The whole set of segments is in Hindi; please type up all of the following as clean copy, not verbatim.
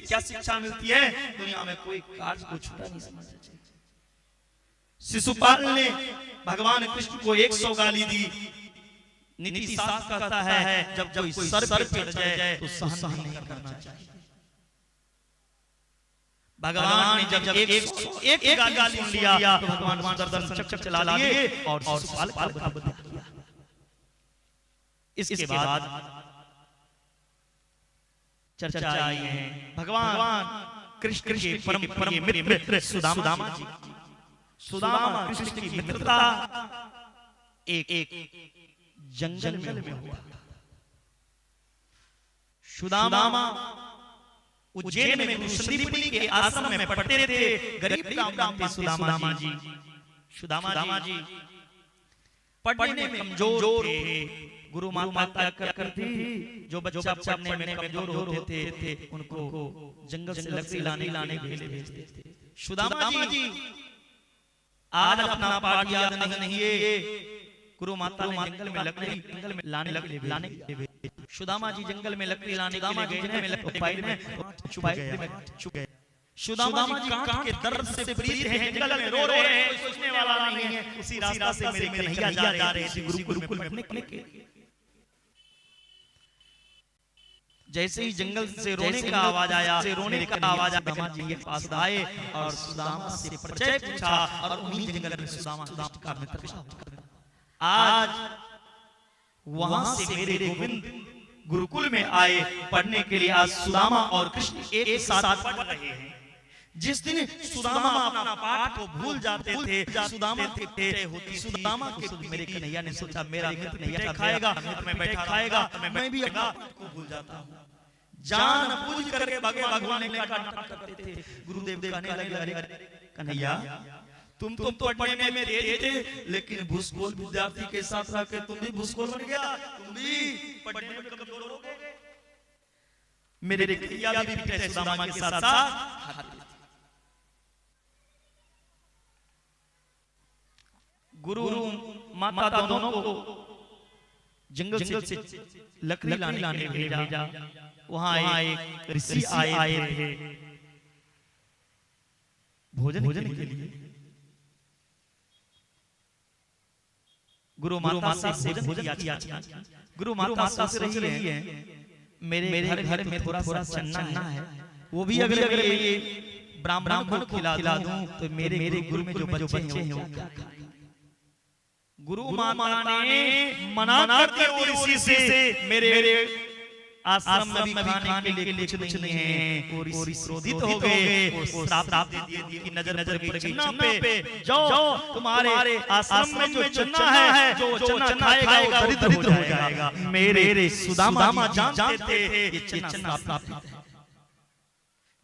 क्या शिक्षा मिलती है? दुनिया में कोई कार्य को छोटा नहीं समझना चाहिए। शिशुपाल ने भगवान कृष्ण को 100 गाली दी। नीति शास्त्र कहता है जब कोई सर पे चढ़ जाए तो सहन नहीं करना चाहिए। भगवान ने जब एक गाली सुन लिया तो भगवान सुदर्शन चक्र चला लिए और शिशुपाल को बंद किया। इसके बाद चर्चा आई है भगवान कृष्ण के परम मित्र सुदामा जी। सुदामा कृष्ण की मित्रता एक जंगल में हुआ। सुदामा उज्जैन में गुरु संदीपनी के आश्रम में पढ़ते थे। गरीब ब्राह्मण थे सुदामा जी। सुदामा जी पढ़ने में कमजोर थे। गुरु माता करती जो बच्चा पढ़ने में कमजोर होते थे उनको जंगल से लकड़ी लाने के लिए भेजते थे। सुदामा जी आज अपना पाठ याद नहीं है। गुरु माता ने जंगल में लकड़ी लाने के लिए सुदामा जी जंगल में लकड़ी लाने के लिए छुप गए। सुदामा जी कांट के दर्द से पीड़ित हैं, जंगल में रो रहे हैं, कोई सोचने वाला नहीं है। उसी रास्ता से मेरे कन्हैया जा रहे थे गुरुकुल में पढ़ने के लिए। जैसे ही जंगल से रोने का आवाज आया, सुदामा जी के पास आए और सुदामा से परिचय पूछा और उन्हीं जंगल में सुदामा का मित्र। आज वहां से मेरे गोविंद गुरुकुल में आए पढ़ने के लिए। आज सुदामा और कृष्ण एक साथ पढ़ रहे हैं। जिस दिन सुदामा अपना पाठ को भूल जाते थे, सुदामा के मेरे कन्हैया ने सोचा मेरा मित्र नहीं खाएगा, मैं बैठा खाएगा, मैं भी अपना पाठ को भूल जाता हूँ। जान पूछ करके भगवान ने नाटक करते थे। गुरुदेव कहने लगे कन्हैया तुम तो पढ़ने में तेज थे, लेकिन भूसकोल विद्यार्थी के साथ रह के तुम भी भूसकोल बन गया, तुम भी पढ़ने में कमजोर हो गए। मेरे कन्हैया भी पिटे सुदामा के साथ गुरु माता दोनों को जंगल से लकड़ी लाने के लिए भेजा। वहां एक ऋषि आए थे भोजन के लिए। गुरु माता से भोजन किया। गुरु माता सोच रही है मेरे घर में थोड़ा चन्ना है, वो भी अगर ये ब्राह्मण को खिला दूं तो मेरे गुरु में जो बच्चे हैं वो क्या खाएंगे। गुरु माता ने मना कर दिया ऋषि से मेरे आश्रम में खाने के लिए कुछ नहीं है। और क्रोधित हो गए, श्राप दे दिए कि नजर पड़ गई चन्ना पे। जाओ तुम्हारे आश्रम में जो चन्ना है, जो चन्ना खाएगा वो दरिद्र हो जाएगा। मेरे सुदामा जानते थे ये चन्ना प्राप्त है।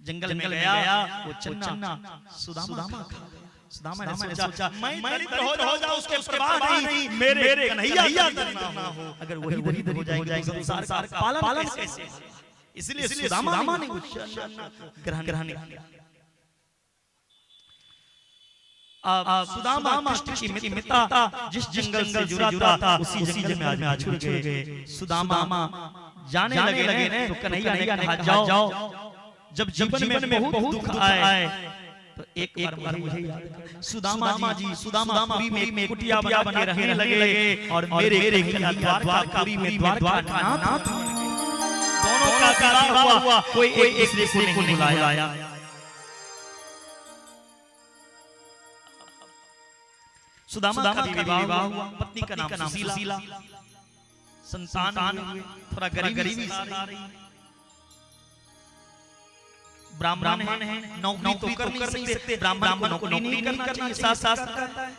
जंगल में गया, वो चन्ना सुदामा खा गया। सुदामा ने सोचा मैं दरिद्र हो जाऊं उसके परवाह नहीं, मेरे कन्हैया दरिद्र ना हो। अगर वही दरिद्र हो जाएगा संसार का पालन कैसे? इसलिए सुदामा ने ग्रहण किया। अब सुदामा कृष्ण की मित्रता जिस जंगल से जुड़ा था उसी जंगल में आज छूट गए। सुदामा जाने लगे तो कन्हैया ने कहा जाओ, जब जीवन में बहुत दुख आए तो एक बार मुझे याद। सुदामा में कुटिया बने रहने लगे और मेरे द्वारकापुरी में द्वारकानाथ दोनों का विवाह हुआ। कोई एक दूसरे को नहीं बुलाया। सुदामा का विवाह हुआ, पत्नी का नाम सुशीला। संतान थोड़ा गरीबी आ रही। ब्राह्मण है, नौकरी तो कर नहीं सकते, ब्राह्मण को नौकरी नहीं करना चाहिए। शास्त्र कहता है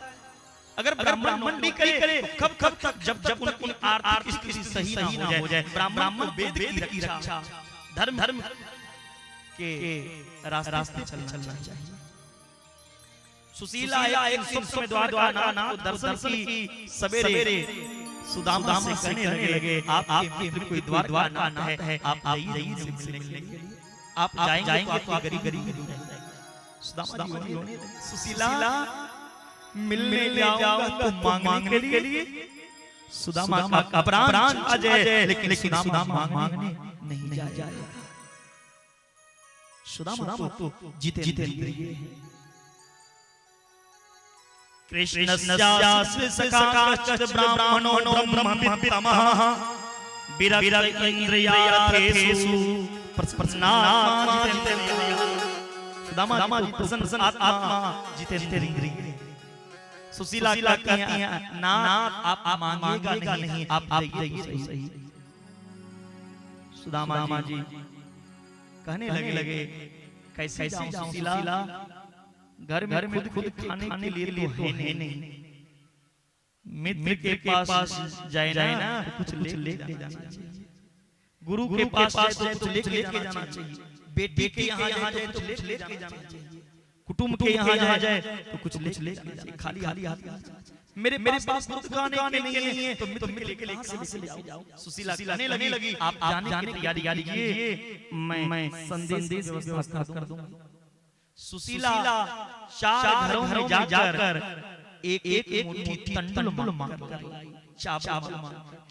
अगर ब्राह्मण भी करे तो कब तक जब उनकी आर्थिक स्थिति सही ना हो जाए। ब्राह्मण वेद की रक्षा धर्म के रास्ते चलना चाहिए। सुशीला एक स्वप्न में द्वारकानाथ दर्शन की सवेरे सुदामा से कहने लगे आपके कोई द्वारकानाथ है, आप जाइए मिलने के लिए। आप जाएंगे तो गरीबी दूर हो जाएगी। सुशीला मिलने जाऊंगा तो मांगने के लिए। सुदामा का प्राण अजय, लेकिन सुदामा मांगने नहीं जाएगा। सुदामा तो जितेंद्रिय है। कृष्णस्यास्य सखाश्च ब्राह्मणो ब्रह्मपितामहः विरक्त इंद्रियार्थेषु प्रसन्नात्मा जितेंद्रिय। सुदामा जी प्रसन्न आत्मा जितेंद्रिय। सुशीला कहती हैं ना आप मांगिएगा नहीं, आप जाइए सही। सुदामा जी कहने लगे कैसे जाऊं सुशीला, घर में खुद खाने के लिए तो है नहीं, मित्र के पास जाए ना तो कुछ लेके जाना चाहिए, गुरु के पास जाए तो लेके जाना चाहिए, बेटे के यहाँ जाए तो कुछ लेके जाना चाहिए, कुटुंब के यहाँ जाए तो कुछ लेके जाना चाहिए। खाली हाथ मेरे पास खुद खाने के लिए नहीं है तो मित्र के लेके जाओ। सुशीला कहने लगी आप जाने की तैयारी कीजिए, मैं संदेश व्यवस्था कर दूंगा। सुशीला 4 घरों में जाकर एक मुट्ठी तंडुल मांगकर लाई, चावल।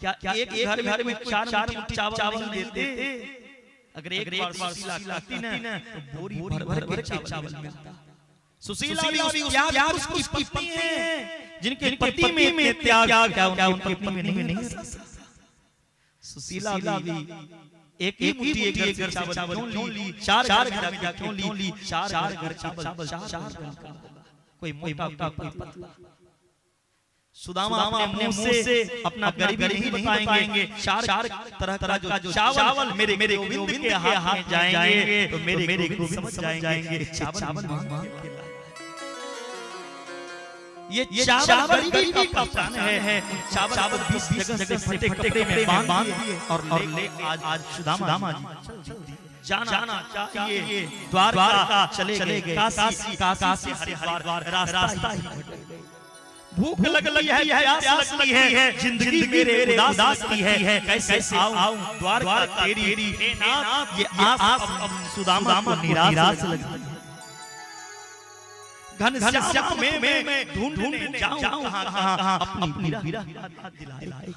क्या एक घर में 4 मुट्ठी चावल देते? अगर एक बार सुशीला कहती ना तो बोरी भर के चावल मिलता। सुशीला भी प्यार उसकी पत्नी है, जिनके पति में त्याग क्या उनके पत्नी में नहीं। सुशीला भी एक मुट्ठी एक घर चावल क्यों ली, 4 घर में क्यों ली, 4 घर चावल 4 का, कोई मोटा कोई पतला। सुदामा अपने मुंह से अपना गरीबी नहीं बताएंगे। 4 तरह का जो चावल मेरे गोविंद के हाथ में जाएंगे तो मेरे गोविंद समझ जाएंगे चावल मांग। ये चावल गरीबी का पहचान है। चावल 20 जगह फटे कपड़े में बांध और ले आज सुदामा जी जाना चाहिए। द्वारका चले गए, काशी हरिद्वार रास्ता ही। भूख लगी है, प्यास लगी है, जिंदगी मेरे उदास की है, कैसे आऊं द्वारका तेरी नाथ। ये आस सुदामा को निराश लगी। घनश्याम में ढूंढने जाऊं कहां अपनी विरह दिलाए।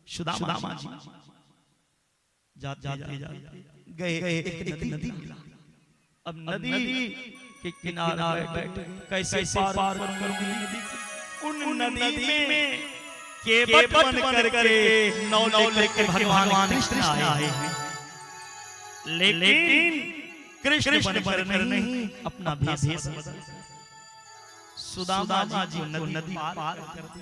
सुदामा जी जाते गए एक नदी मिला। अब नदी के किनारे बैठे कैसे पार करूंगी नदी को। उन नदी में केवट बन करके नौ लेकर भगवान कृष्ण आए हैं, लेकिन कृष्ण बनकर नहीं अपना भेष बदल। सुदामा जी नदी पार कर दी,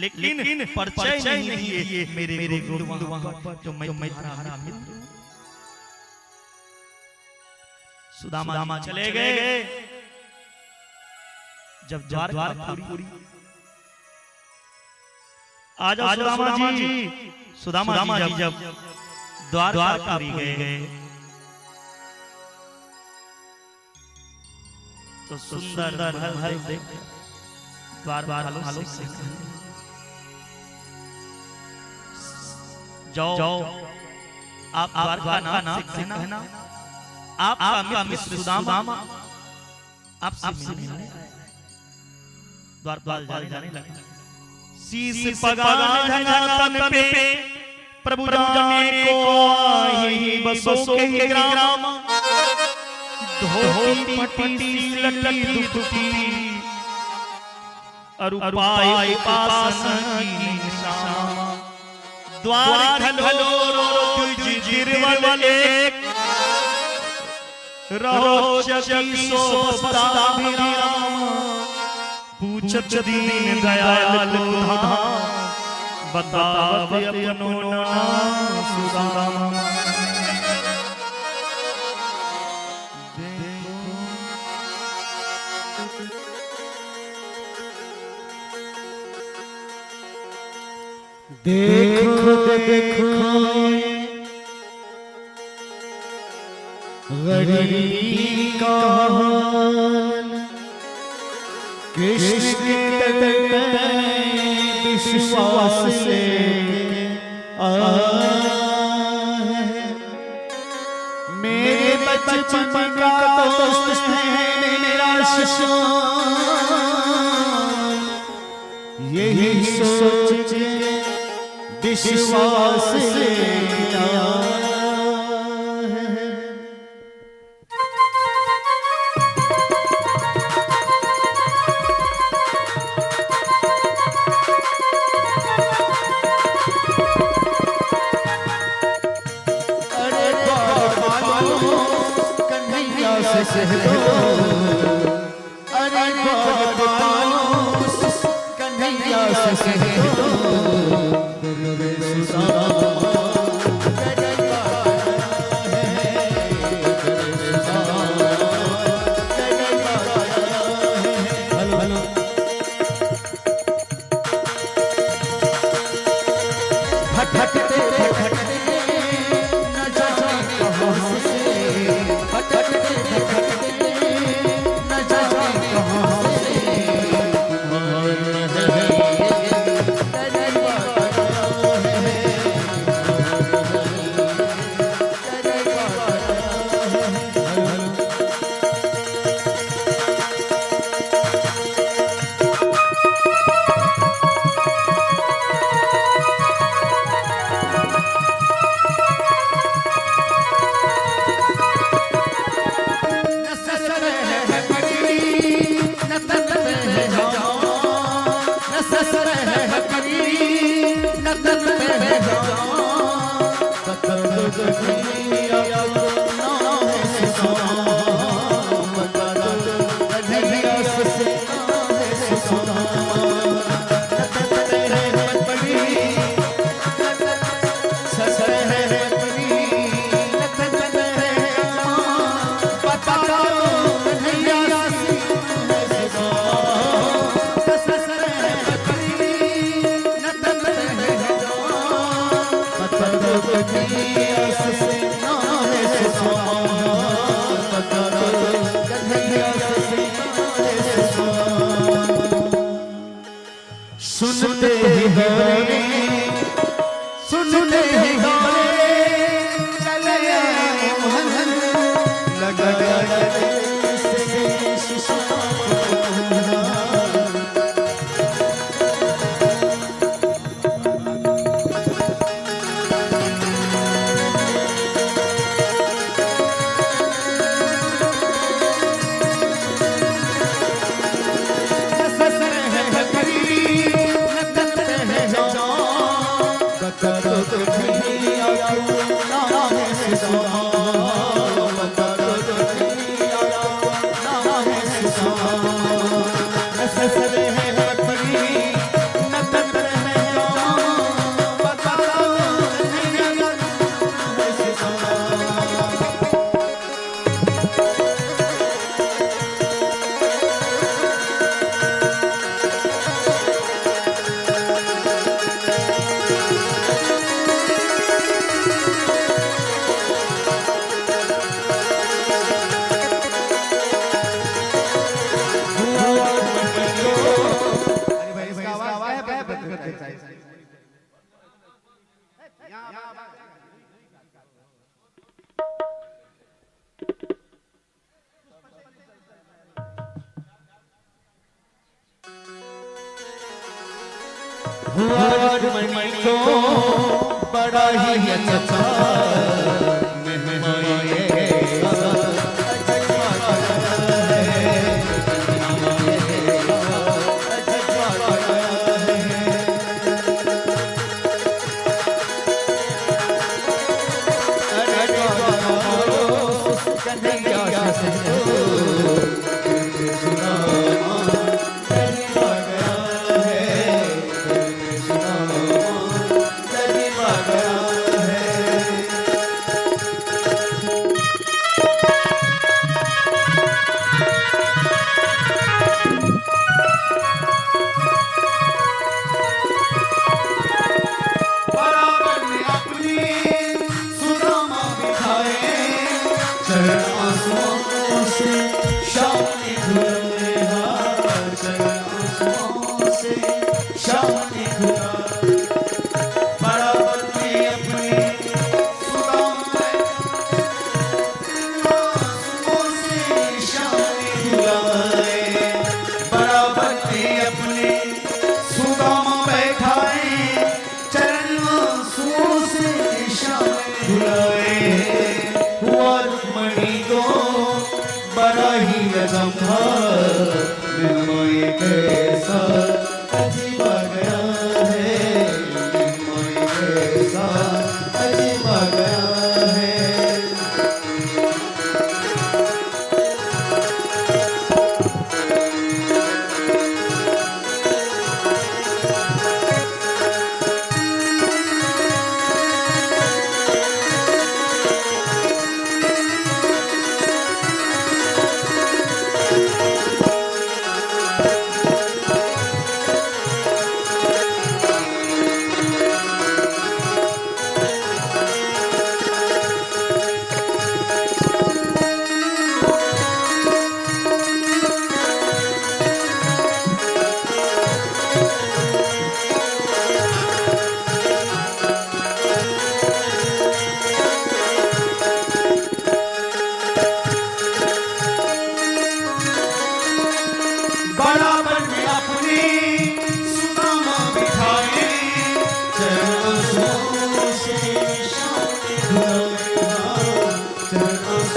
लेकिन परिचय नहीं दिए मेरे गोविंद वहां पर जो मैं तुम्हारा मित्र। सुदामा चले गए। जब द्वारका पूरी आ जाओ सुदामा जी जब द्वारका पूरी गए तो सुंदर महल देख द्वार से जाओ आप द्वारका नाम से कहना आपका मित्र सुदामा आपसे मिलने आया। द्वारपाल जाने लगा। शीश पगान तन पे प्रभु जाने को आई बसों के ग्राम। धोती पटी लटी दुखती अरुपाई पासन की निशाना। द्वार खलो तुझ जिरवल एक रोचक सोपता विराम। पूछत दीन दयाल को बतावत अपनो नाम सुदामा। देखो देखो गरीबी का हाल, कृष्ण के तट पे विश्वास से मेरे बचपन का दोस्त है मेरा शिष्य। यही सोच विश्वास से कन्हैया से कह दो, अरे गोपाल कन्हैया से कह दो, भटकते भटकते न जाने कहाँ से, भटकते भटकते न जाने कहाँ से, सुनते ही दौड़े, सुनते ही दौड़े चले मोहन, लगा मणि को बड़ा ही अच्छा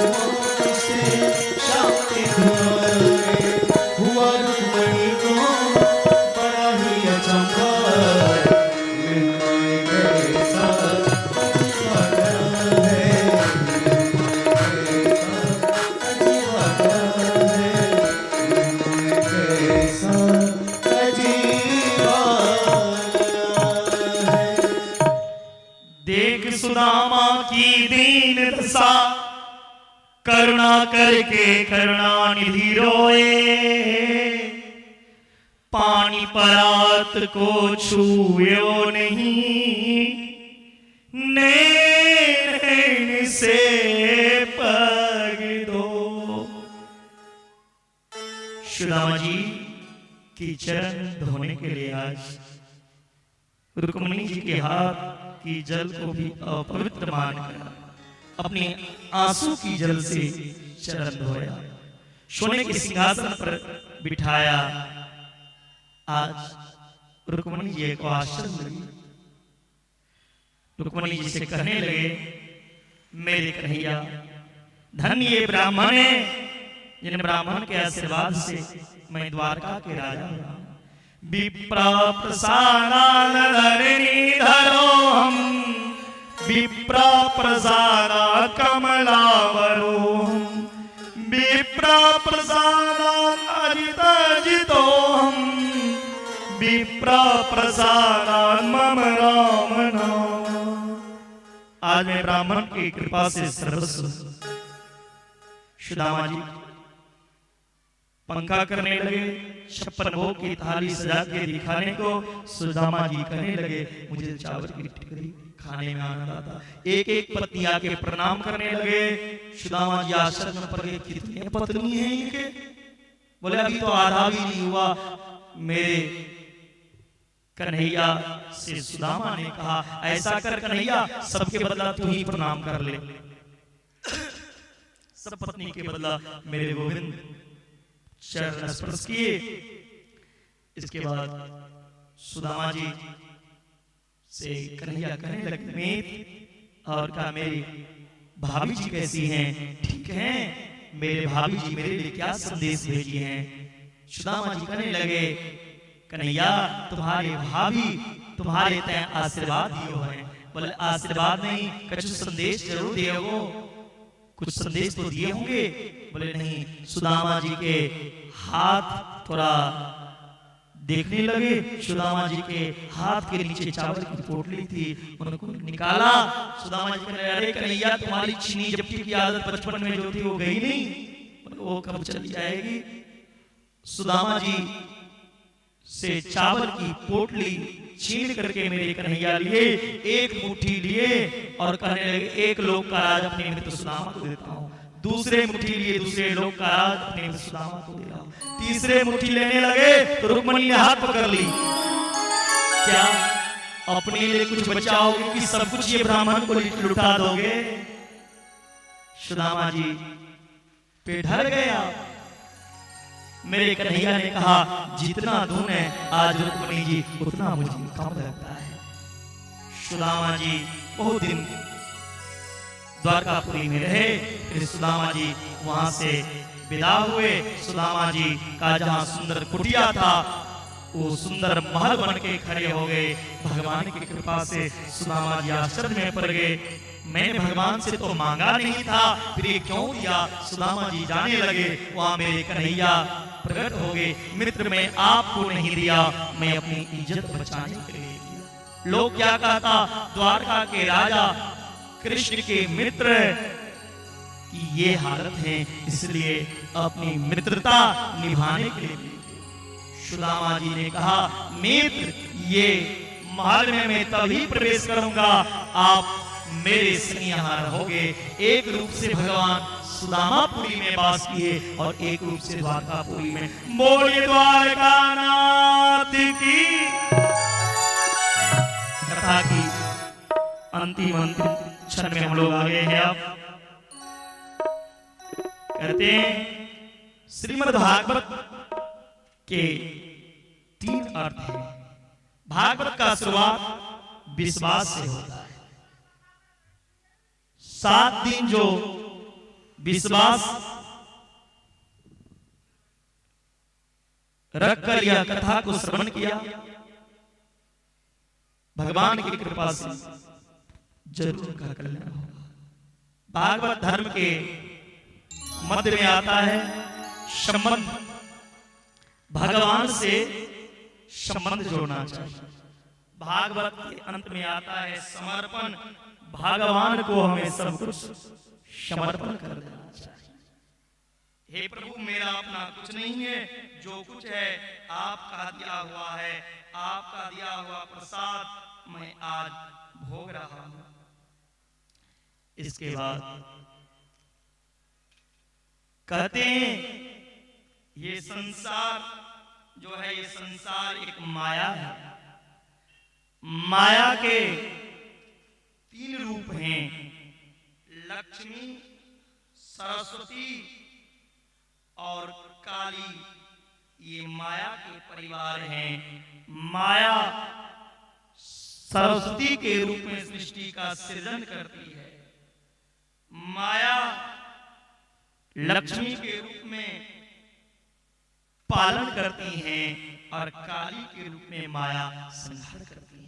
से शांति धुआए हुआ रुक्मणी को बड़ा ही अचंभा मेहमान कैसा अजीबा है अजीबा है कैसा अजीबा है। देख सुदामा की दीन दशा करुणा करके करुणानिधि रोए पानी परात को छुयो नहीं नैन से पग दो। सुदामा जी की चरण धोने के लिए आज रुक्मिणी जी के हाथ की जल को भी अपवित्र मानकर अपने आंसू की जल से चरण धोया, सोने के सिंहासन पर बिठाया। आज रुक्मिणी जी को आश्चर्य लगी। रुक्मिणी जी से कहने लगे, मेरे कन्हैया धन्य ये ब्राह्मण है जिन ब्राह्मण के आशीर्वाद से मैं द्वारका के राजा हुआ। विप्रा प्रसादान धरणी धरो हम विप्रा प्रसादा कमलावरो विप्रा प्रसादा अजित जितो हम विप्रा प्रसादा मम राम नाम। आज मैं ब्राह्मण की कृपा से सर्वस्व। सुदामा जी पंखा करने लगे, 56 भोग की थाली सजा के दिखाने को सुदामा जी कहने लगे, मुझे चावल की टिकरी खाने में आनंद आता। एक एक पत्नी आके प्रणाम करने लगे। सुदामा जी आश्चर्य में पड़ गए, कितने पत्नी हैं इनके? बोले अभी तो आधा भी नहीं हुआ। मेरे कन्हैया से सुदामा ने कहा, ऐसा कर कन्हैया सबके बदला तू ही प्रणाम कर ले। सब पत्नी के बदला मेरे गोविंद चरण स्पर्श किए। इसके बाद सुदामा जी से कन्हैया कहने लगे, मीत और कहा मेरी भाभी जी कैसी हैं? ठीक हैं। मेरे भाभी जी मेरे लिए क्या संदेश भेजी हैं? सुदामा जी कहने लगे, कन्हैया तुम्हारे भाभी तुम्हारे तय आशीर्वाद दियो हैं। बोले आशीर्वाद नहीं, कुछ संदेश जरूर दिए हो, कुछ संदेश तो दिए होंगे। बोले नहीं। सुदामा जी के हाथ थोड़ा देखने लगे। सुदामा जी के हाथ के नीचे चावल की पोटली थी, उनको निकाला। सुदामा जी कहने, अरे कन्हैया तुम्हारी चीनी जब्ती की आदत बचपन में जो थी वो गई नहीं, वो कब चली जाएगी? सुदामा जी से चावल की पोटली छीन करके मेरे कन्हैया लिए, एक मुट्ठी लिए और कहने लगे, एक लोक का राज अपने मित्र सुदामा को देता हूँ। दूसरे मुट्ठी लिए दूसरे लोक का राज अपने मित्र सुदामा को दे रहा हूँ। तीसरे मुट्ठी लेने लगे तो रुक्मिणी ने हाथ पकड़ ली, क्या अपने लिए कुछ बचाओगे कि सब कुछ ये ब्राह्मण को लुटा दोगे? सुदामा जी पे डर गया। मेरे कन्हैया ने कहा, जितना दून है आज रुक्मिणी जी उतना मुझे कम लगता है। सुदामा जी बहुत दिन द्वारकापुरी में रहे। फिर सुदामा जी वहां से विदा हुए। सुदामा जी का जहां सुंदर कुटिया था वो सुंदर महल बन के खड़े हो गए। भगवान की कृपा से सुदामा जी आश्चर्य में पड़ गए, मैंने भगवान से तो मांगा नहीं था, फिर ये क्यों दिया? सुदामा जी जाने लगे। वहां मेरे कन्हैया प्रकट हो गए, मित्र मैं आपको नहीं दिया, मैं अपनी इज्जत बचाने के लिए दिया। लोग क्या कहता, द्वारका के राजा कृष्ण के मित्र की ये हालत है, इसलिए अपनी मित्रता निभाने के लिए। सुदामा जी ने कहा, मित्र ये महल में मैं तभी प्रवेश करूंगा आप मेरे संग यहाँ रहोगे। एक रूप से भगवान सुदामापुरी में वास किए और एक रूप से द्वारकापुरी में। बोलिए द्वारका नाथ की। कथा की अंतिम क्षण में हम लोग आ गए हैं। अब कहते हैं श्रीमद् भागवत के 3 अर्थ हैं। भागवत का शुरुआत विश्वास से होता है। 7 दिन जो विश्वास रखकर यह कथा को श्रवण किया, भगवान की कृपा से जरूर उनका कल्याण होगा। भागवत धर्म के मध्य में आता है संबंध, भगवान से संबंध जोड़ना चाहिए। भागवत के अंत में आता है समर्पण, भगवान को हमें सब कुछ समर्पण कर देना चाहिए। हे प्रभु, मेरा अपना कुछ नहीं है, जो कुछ है आपका दिया हुआ है, आपका दिया हुआ प्रसाद मैं आज भोग रहा हूं। इसके बाद कहते हैं ये संसार जो है, ये संसार एक माया है। माया के 3 रूप हैं, लक्ष्मी, सरस्वती और काली। ये माया के परिवार हैं। माया सरस्वती के रूप में सृष्टि का सृजन करती है, माया लक्ष्मी के रूप में पालन करती हैं और काली के रूप में माया संहार करती है।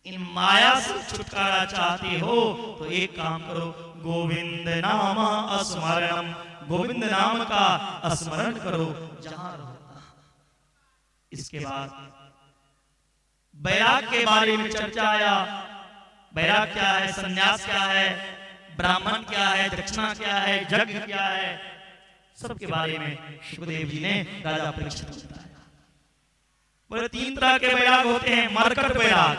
इन माया से छुटकारा चाहते हो तो एक काम करो, गोविंद नाम स्मरणम, गोविंद नाम का स्मरण करो जहां रहो। इसके बाद वैराग के बारे में चर्चा आया। वैराग क्या है, संन्यास क्या है, ब्राह्मण क्या है, दक्षिणा क्या है, यज्ञ क्या है, सबके बारे में सुखदेव जी ने राजा परीक्षित को बताया। बोले 3 तरह के वैराग होते हैं, मरकट वैराग,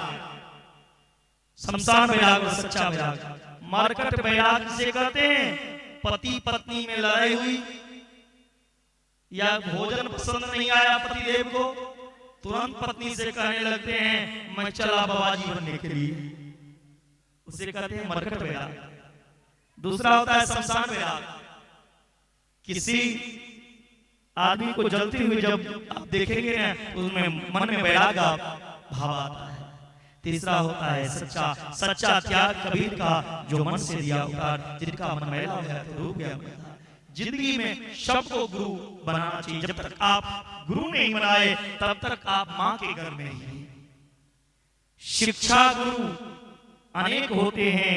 शमशान वैराग और सच्चा वैराग। मरकट वैराग जिसे कहते हैं, पति पत्नी में लड़ाई हुई या भोजन पसंद नहीं आया पतिदेव को, तुरंत पत्नी से कहने लगते हैं मैं चला बाबाजी बनने के लिए, उसे कहते हैं मरकट वैराग। दूसरा होता है शमशान वैराग, किसी आदमी को जलती हुई जब आप देखेंगे ना तो उसमें मन में वैराग भाव आता है। तीसरा होता है सच्चा, सच्चा त्याग कबीर का, जो मन से दिया उतार, जिनका मन मैला हो गया तो डूब गया। जिंदगी में सबको गुरु बनाना चाहिए। जब तक आप गुरु नहीं बनाए तब तक आप मां के घर में ही। शिक्षा गुरु अनेक होते हैं,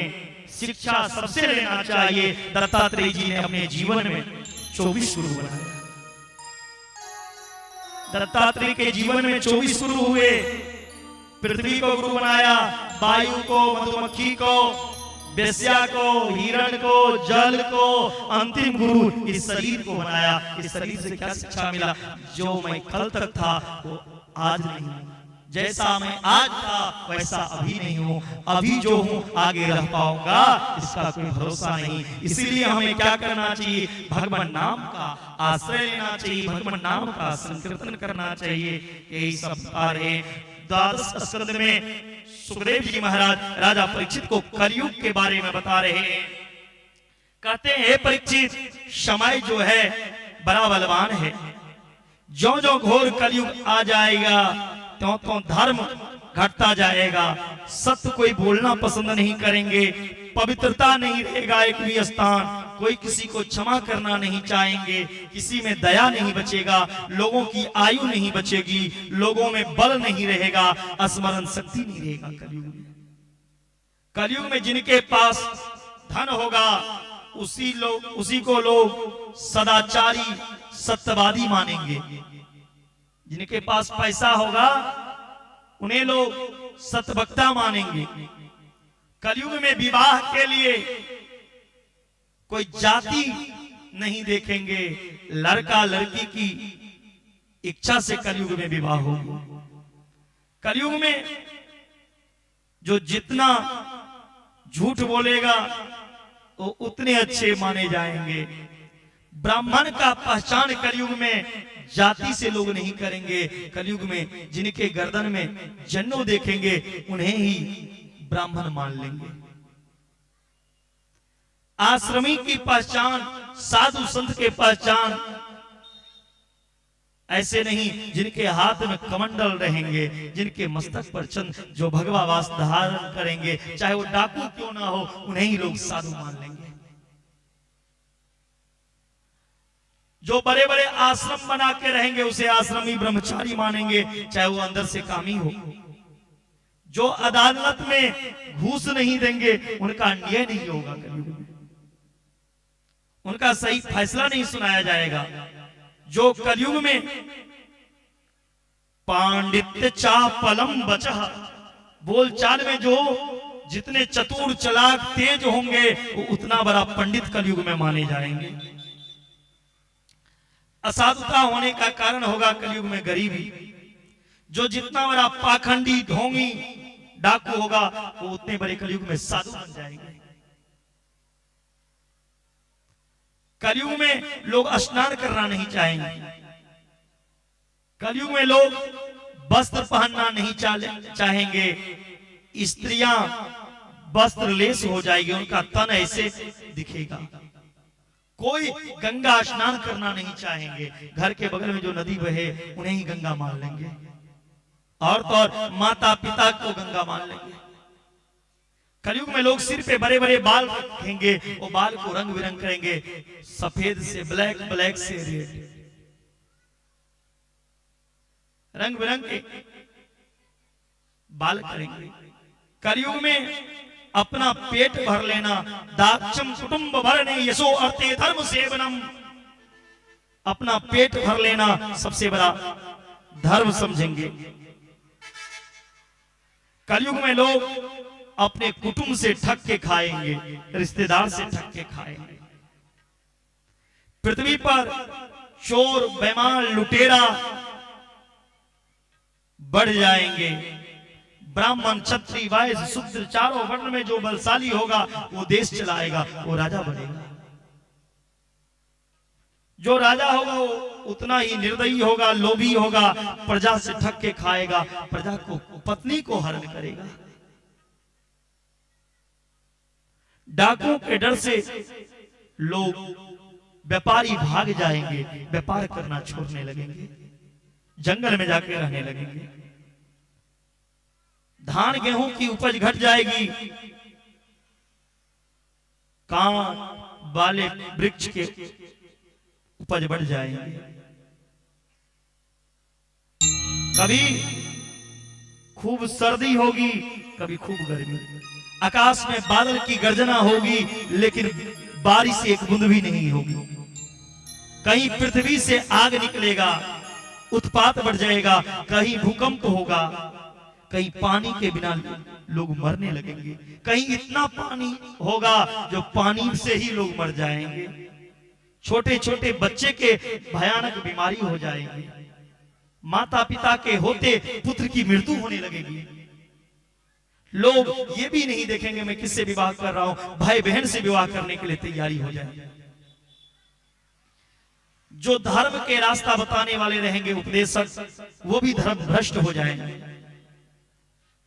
शिक्षा सबसे लेना चाहिए। दत्तात्रेय जी ने अपने जीवन में 24 गुरु बनाए। दत्तात्रेय के जीवन में 24 गुरु हुए। पृथ्वी को गुरु बनाया, वायु को, मधुमक्खी को, वेश्या को, हिरण को, जल को, अंतिम गुरु इस शरीर को बनाया। इस शरीर से क्या शिक्षा मिला, जो मैं कल तक था वो आज नहीं हूं, जैसा मैं आज था वैसा अभी नहीं हूं, अभी जो हूं आगे रह पाऊंगा इसका कोई भरोसा नहीं। इसीलिए हमें क्या करना चाहिए, भगवान नाम का आश्रय लेना चाहिए, भगवान नाम का संकीर्तन करना चाहिए। यही सब कार्य 12 स्कंद में सुखदेव जी महाराज राजा परीक्षित को कलयुग के बारे में बता रहे हैं। कहते हैं हे परीक्षित, समय जो है बड़ा बलवान है। जो जो घोर कलयुग आ जाएगा त्यों त्यों धर्म घटता जाएगा। सत्य कोई बोलना पसंद नहीं करेंगे, पवित्रता नहीं रहेगा एक भी स्थान, कोई किसी को क्षमा करना नहीं चाहेंगे, किसी में दया नहीं बचेगा, लोगों की आयु नहीं बचेगी, लोगों में बल नहीं रहेगा, स्मरण शक्ति नहीं रहेगा। कलयुग में, कलयुग में जिनके पास धन होगा उसी को लोग सदाचारी सत्यवादी मानेंगे। जिनके पास पैसा होगा उन्हें लोग सतवक्ता मानेंगे। कलयुग में विवाह के लिए कोई जाति नहीं देखेंगे, लड़का लड़की की इच्छा से कलयुग में विवाह होगा। कलयुग में जो जितना झूठ बोलेगा वो उतने अच्छे माने जाएंगे। ब्राह्मण का पहचान कलयुग में जाति से लोग नहीं करेंगे। कलयुग में जिनके गर्दन में जन्नों देखेंगे उन्हें ही ब्राह्मण मान लेंगे। आश्रमी की पहचान, साधु संत के पहचान ऐसे नहीं जिनके हाथ में कमंडल रहेंगे, जिनके मस्तक पर चंद जो भगवा वास धारण करेंगे, चाहे वो डाकू क्यों ना हो, उन्हें ही लोग साधु मान लेंगे। जो बड़े बड़े आश्रम बना के रहेंगे उसे आश्रमी ब्रह्मचारी मानेंगे, चाहे वो अंदर से कामी हो। जो अदालत में घूस नहीं देंगे उनका न्याय नहीं होगा, कलयुग में उनका सही फैसला नहीं सुनाया जाएगा। जो कलयुग में पांडित्य चापलम बचा, बोल चाल में जो जितने चतुर चालाक तेज होंगे वो उतना बड़ा पंडित कलयुग में माने जाएंगे। असाधुता होने का कारण होगा कलयुग में गरीबी। जो जितना बड़ा पाखंडी ढोंगी डाकू होगा वो उतने बड़े कलयुग में साधु बन जाएंगे। कलयुग में लोग स्नान करना नहीं चाहेंगे। कलयुग में लोग वस्त्र पहनना नहीं चाहेंगे। स्त्रियां वस्त्रलेस हो जाएगी, उनका तन ऐसे दिखेगा। कोई गंगा स्नान करना नहीं चाहेंगे। घर के बगल में जो नदी बहे उन्हें ही गंगा मान लेंगे, और तो और माता पिता को गंगा मान लेंगे। कलयुग में लोग सिर पे बड़े बड़े बाल रखेंगे, वो बाल को रंग बिरंग करेंगे, सफेद से ब्लैक, ब्लैक से रेड, रंग बिरंगे बाल करेंगे। कलयुग में अपना पेट भर लेना, दाक्षम कुटुंब भरने यशो अर्थे धर्म सेवनम, अपना पेट भर लेना सबसे बड़ा धर्म समझेंगे। कलयुग में लोग अपने कुटुंब से ठग के खाएंगे, रिश्तेदार से ठग के खाएंगे। पृथ्वी पर चोर, बेईमान, लुटेरा बढ़ जाएंगे। ब्राह्मण, क्षत्रिय, वैश्य, शूद्र चारों वर्ण में जो बलशाली होगा वो देश चलाएगा, वो राजा बनेगा। जो राजा होगा वो उतना ही निर्दयी होगा, लोभी होगा, प्रजा से ठग के खाएगा, प्रजा को, पत्नी को हरण करेगा। डाकुओं के डर से लोग, व्यापारी भाग जाएंगे, व्यापार करना छोड़ने लगेंगे, जंगल में जाके रहने लगेंगे। धान गेहूं की उपज घट जाएगी, कांट वाले वृक्ष के उपज बढ़ जाएंगे। कभी खूब सर्दी होगी, कभी खूब गर्मी। आकाश में बादल की गर्जना होगी, लेकिन बारिश एक बूंद भी नहीं होगी। कहीं पृथ्वी से आग निकलेगा, उत्पात बढ़ जाएगा, कहीं भूकंप होगा, कहीं पानी के बिना लोग मरने लगेंगे, कहीं इतना पानी होगा जो पानी से ही लोग मर जाएंगे। छोटे छोटे बच्चे के भयानक बीमारी हो जाएंगी। माता पिता के होते पुत्र की मृत्यु होने लगेगी। लोग ये भी नहीं देखेंगे मैं किससे विवाह कर रहा हूं, भाई बहन से विवाह करने के लिए तैयारी हो जाए। जो धर्म के रास्ता बताने वाले रहेंगे उपदेशक, वो भी धर्म भ्रष्ट हो जाएंगे।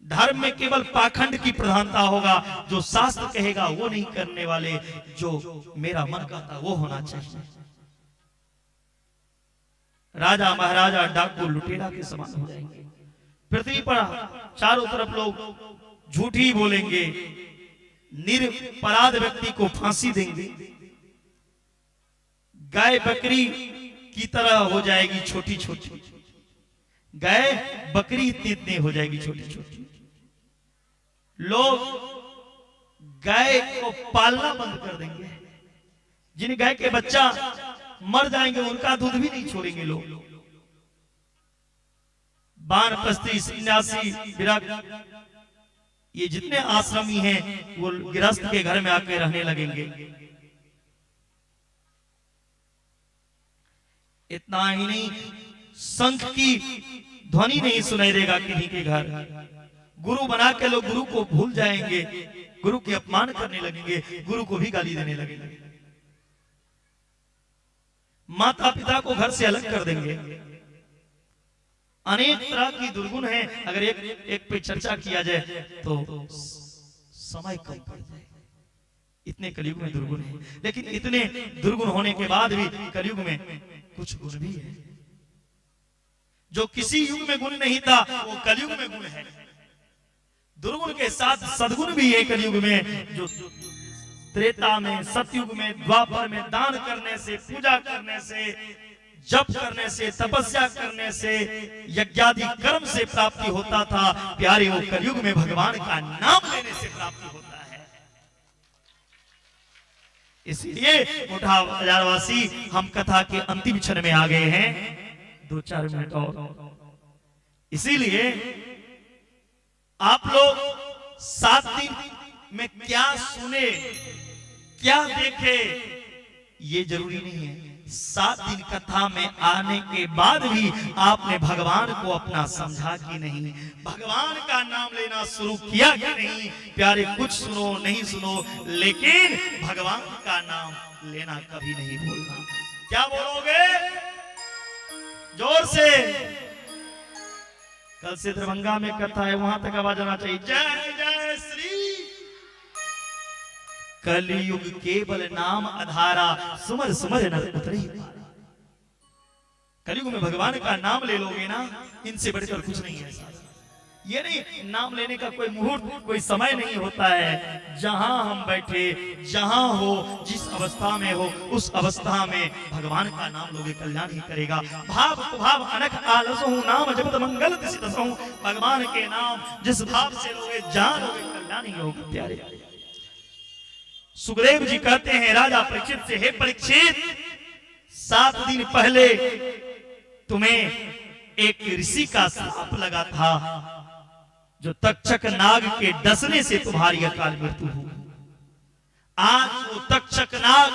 धर्म में केवल पाखंड की प्रधानता होगा। जो शास्त्र कहेगा वो नहीं करने वाले, जो मेरा मन कहता वो होना चाहिए। राजा महाराजा डाकू लुटेरा के समान हो जाएंगे। पृथ्वी पर चारों तरफ लोग झूठ ही बोलेंगे, निरपराध व्यक्ति को फांसी देंगे। गाय बकरी की तरह हो जाएगी छोटी छोटी, गाय बकरी इतनी इतनी हो जाएगी छोटी छोटी। लोग गाय को पालना बंद कर देंगे। जिन गाय के बच्चा मर जाएंगे उनका दूध भी नहीं छोड़ेंगे लोग। वानप्रस्थी, सन्यासी, विरक्त, ये जितने आश्रमी हैं वो गृहस्थ के घर में आके रहने लगेंगे। इतना ही नहीं, शंख की ध्वनि नहीं सुनाई देगा किन्हीं के घर। गुरु बना के लोग गुरु को भूल जाएंगे, गुरु के अपमान करने लगेंगे, गुरु को भी गाली देने लगेंगे। माता पिता को घर से अलग कर देंगे। अनेक तरह की दुर्गुण है। अगर एक पे चर्चा किया जाए तो समय कम पड़ जाए, इतने कलयुग में दुर्गुण है। लेकिन इतने दुर्गुण होने के बाद भी कलयुग में कुछ गुण भी है। जो किसी युग में गुण नहीं था वो कलयुग में गुण है। दुर्गुण के साथ सद्गुण भी है कलयुग में। जो त्रेता में, सतयुग में, द्वापर में दान करने से, पूजा करने से, जप करने से, तपस्या करने से, यज्ञादि कर्म से प्राप्ति होता था। प्यारे वो कलयुग में भगवान का नाम लेने से प्राप्ति होता है। इसलिए मुठा बाजारवासी, हम कथा के अंतिम क्षण में आ गए हैं, 2-4 मिनट और। इसीलिए आप लोग 7 दिन में क्या सुने, क्या देखे, ये जरूरी नहीं है। 7 दिन कथा में आने के बाद भी आपने भगवान को अपना समझा कि नहीं, भगवान का नाम लेना शुरू किया कि नहीं। प्यारे, कुछ सुनो नहीं सुनो, लेकिन भगवान का नाम लेना कभी नहीं भूलना। क्या बोलोगे? जोर से। कल से दरभंगा में कथा है, वहां तक आवाज आना चाहिए। जय जय श्री कलयुग केवल नाम आधारा, सुमर सुमर नर उतरे। कलयुग में भगवान का नाम ले लोगे ना, इनसे बढ़कर कुछ नहीं है। ये नहीं, नाम लेने का कोई मुहूर्त, कोई समय नहीं होता है। जहां हम बैठे, जहां हो, जिस अवस्था में हो, उस अवस्था में भगवान का नाम लोगे, कल्याण ही करेगा। भाव भाव अनख आलस हूं, नाम जपत मंगल दिसि। भगवान के नाम जिस भाव से लोगे, जहां लोगे, कल्याण ही होगा। प्यारे, सुखदेव जी कहते हैं राजा परीक्षित से, हे परीक्षित, 7 दिन पहले तुम्हें एक ऋषि का श्राप लगा था, जो तक्षक नाग के डसने से तुम्हारी अकाल मृत्यु हुई। आज वो तक्षक नाग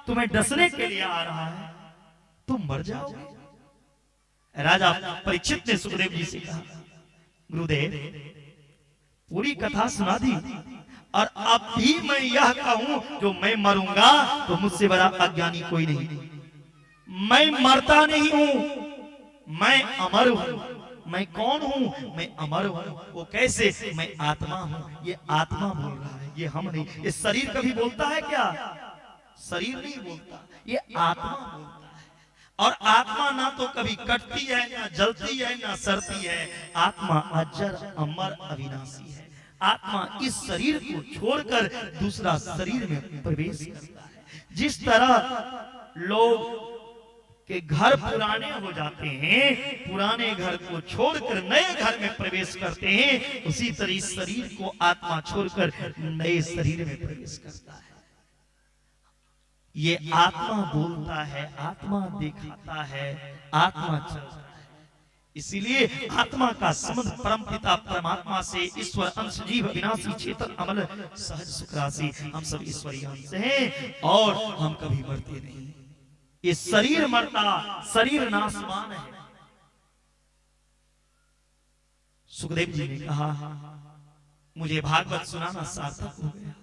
तुम्हें डसने के लिए आ रहा है, तुम मर जाओगे। राजा परीक्षित ने सुखदेव जी से कहा, गुरुदेव, पूरी कथा सुना दी, और अब भी मैं यह कहूं, जो मैं मरूंगा तो मुझसे बड़ा अज्ञानी कोई नहीं। मैं मरता नहीं हूं, मैं अमर हूं। मैं कौन हूं? मैं अमर हूं। वो कैसे? मैं आत्मा हूं। ये आत्मा बोल रहा है, ये हम नहीं। ये शरीर कभी बोलता है क्या? शरीर नहीं बोलता, ये आत्मा बोलता है। और आत्मा ना तो कभी कटती है, ना जलती है, ना सड़ती है। आत्मा अजर अमर अविनाशी है। आत्मा इस शरीर को छोड़कर दूसरा शरीर में प्रवेश करता है। जिस तरह लोग के घर पुराने हो जाते हैं, पुराने घर को छोड़कर नए घर में प्रवेश करते हैं, उसी तरह शरीर को आत्मा छोड़कर नए शरीर में प्रवेश करता है। ये आत्मा बोलता है, आत्मा दिखाता है, आत्मा चलता है। इसीलिए आत्मा का संबंध परमपिता परमात्मा से, ईश्वर अंश जीव विनाशी चेतन अमल सहज सुख राशि। हम सब ईश्वरीय अंश हैं और हम कभी मरते नहीं। ये शरीर मरता, शरीर नाशवान है। सुखदेव जी ने कहा, मुझे भागवत सुनाना सार्थक हो गया।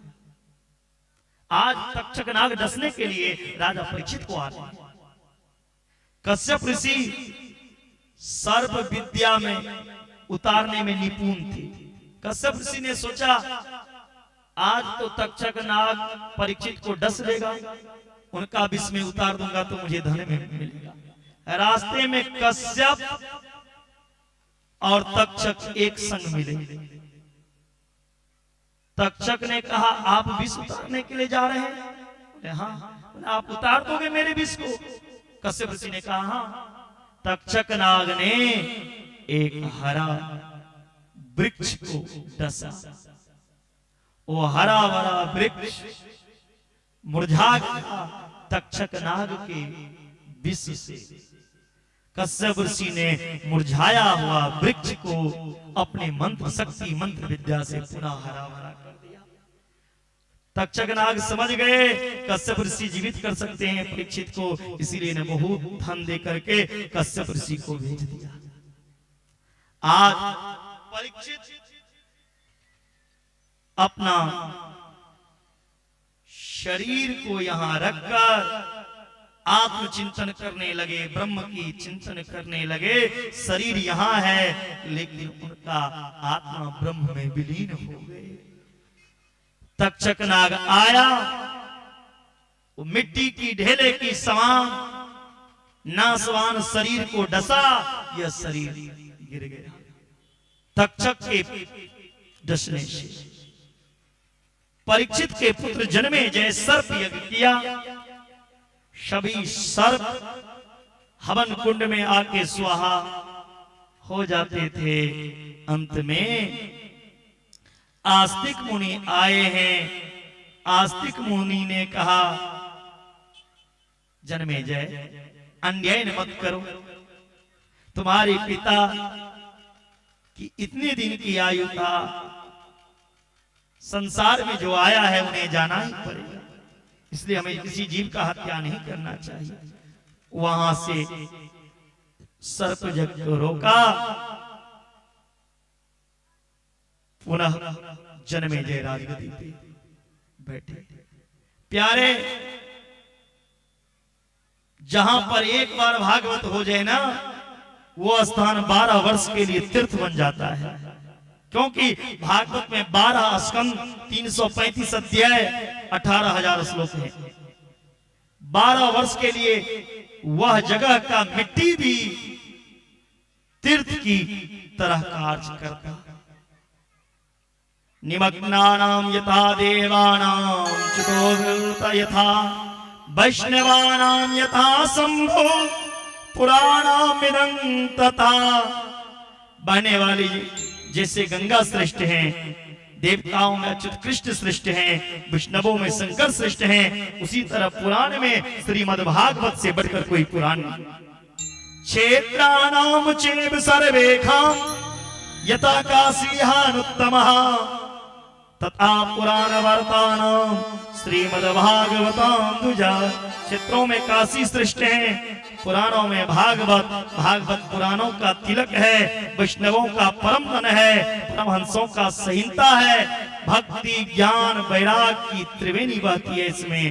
आज तक्षक नाग डसने के लिए राजा परीक्षित को आते हैं। कश्यप ऋषि सर्व विद्या में उतारने में निपुण थे। कश्यप ऋषि ने सोचा, आज तो तक्षक नाग परीक्षित को डस लेगा, उनका विष में उतार दूंगा तो मुझे धन में मिलेगा। रास्ते में कश्यप और तक्षक एक संग मिले। तक्षक ने कहा, आप विष उतारने के लिए जा रहे हैं? हाँ। आप उतार दोगे मेरे विष को? कश्यप ऋषि ने कहा, हाँ। तक्षक नाग ने एक हरा वृक्ष को डसा। वो हरा भरा वृक्ष मुरझा गया तक्षक नाग के विष से। कश्यप ऋषि ने मुरझाया हुआ वृक्ष को अपने मंत्र शक्ति, मंत्र विद्या से पुनः हरा भरा कर दिया। तक्षक नाग समझ गए कश्यप ऋषि जीवित कर सकते हैं परीक्षित को, इसीलिए ने बहुत धन दे करके कश्यप ऋषि को भेज दिया। आज परीक्षित अपना शरीर को यहां रखकर आत्मचिंतन करने लगे, ब्रह्म की चिंतन करने लगे। शरीर यहां है लेकिन उनका आत्मा ब्रह्म में विलीन हो गए। तक्षक नाग आया, वो मिट्टी की ढेले की समान नासवान शरीर को डसा, यह शरीर गिर गया तक्षक के डसने से। परीक्षित के पुत्र जन्मे जय सर्प यज्ञ किया। सभी सर्प हवन कुंड में आके स्वाहा हो जाते थे। अंत में आस्तिक मुनि आए हैं। आस्तिक मुनि ने कहा, जन्मे जय अन्याय मत करो, तुम्हारे पिता की इतने दिन की आयु था, संसार में जो आया है उन्हें जाना ही पड़ेगा, इसलिए हमें किसी जीव का हत्या नहीं करना चाहिए। वहां से सर्प यज्ञ को रोका। पुनः जन्मे जय राजगद्दी पे बैठे। प्यारे, जहां पर एक बार भागवत हो जाए ना, वो स्थान 12 वर्ष के लिए तीर्थ बन जाता है, क्योंकि भागवत में 12 स्कंद, 335 अध्याय, 18,000 श्लोक हैं। 12 वर्ष के लिए वह जगह का मिट्टी भी तीर्थ की तरह कार्य करता। निमग्नानां यथा देवानां चतुर्थ यथा वैष्णवानां यथा शंभो पुराणामिदं तथा। बहने वाली जैसे गंगा श्रेष्ठ हैं, देवताओं में अच्युत कृष्ण श्रेष्ठ हैं, वैष्णवों में शंकर श्रेष्ठ हैं, उसी तरह पुराण में श्रीमद् भागवत से बढ़कर कोई पुराण नहीं। क्षेत्राणाम चेव सर्वेखा यथा काशीहानुत्तमः तथा पुराण वर्तानाम श्रीमद् भागवतांबुजा। क्षेत्रों में काशी श्रेष्ठ है, पुराणों में भागवत, भागवत पुराणों का तिलक है, वैष्णवों का परम धन है, परमहंसों का संहिता है। भक्ति ज्ञान वैराग की त्रिवेणी बहती है इसमें,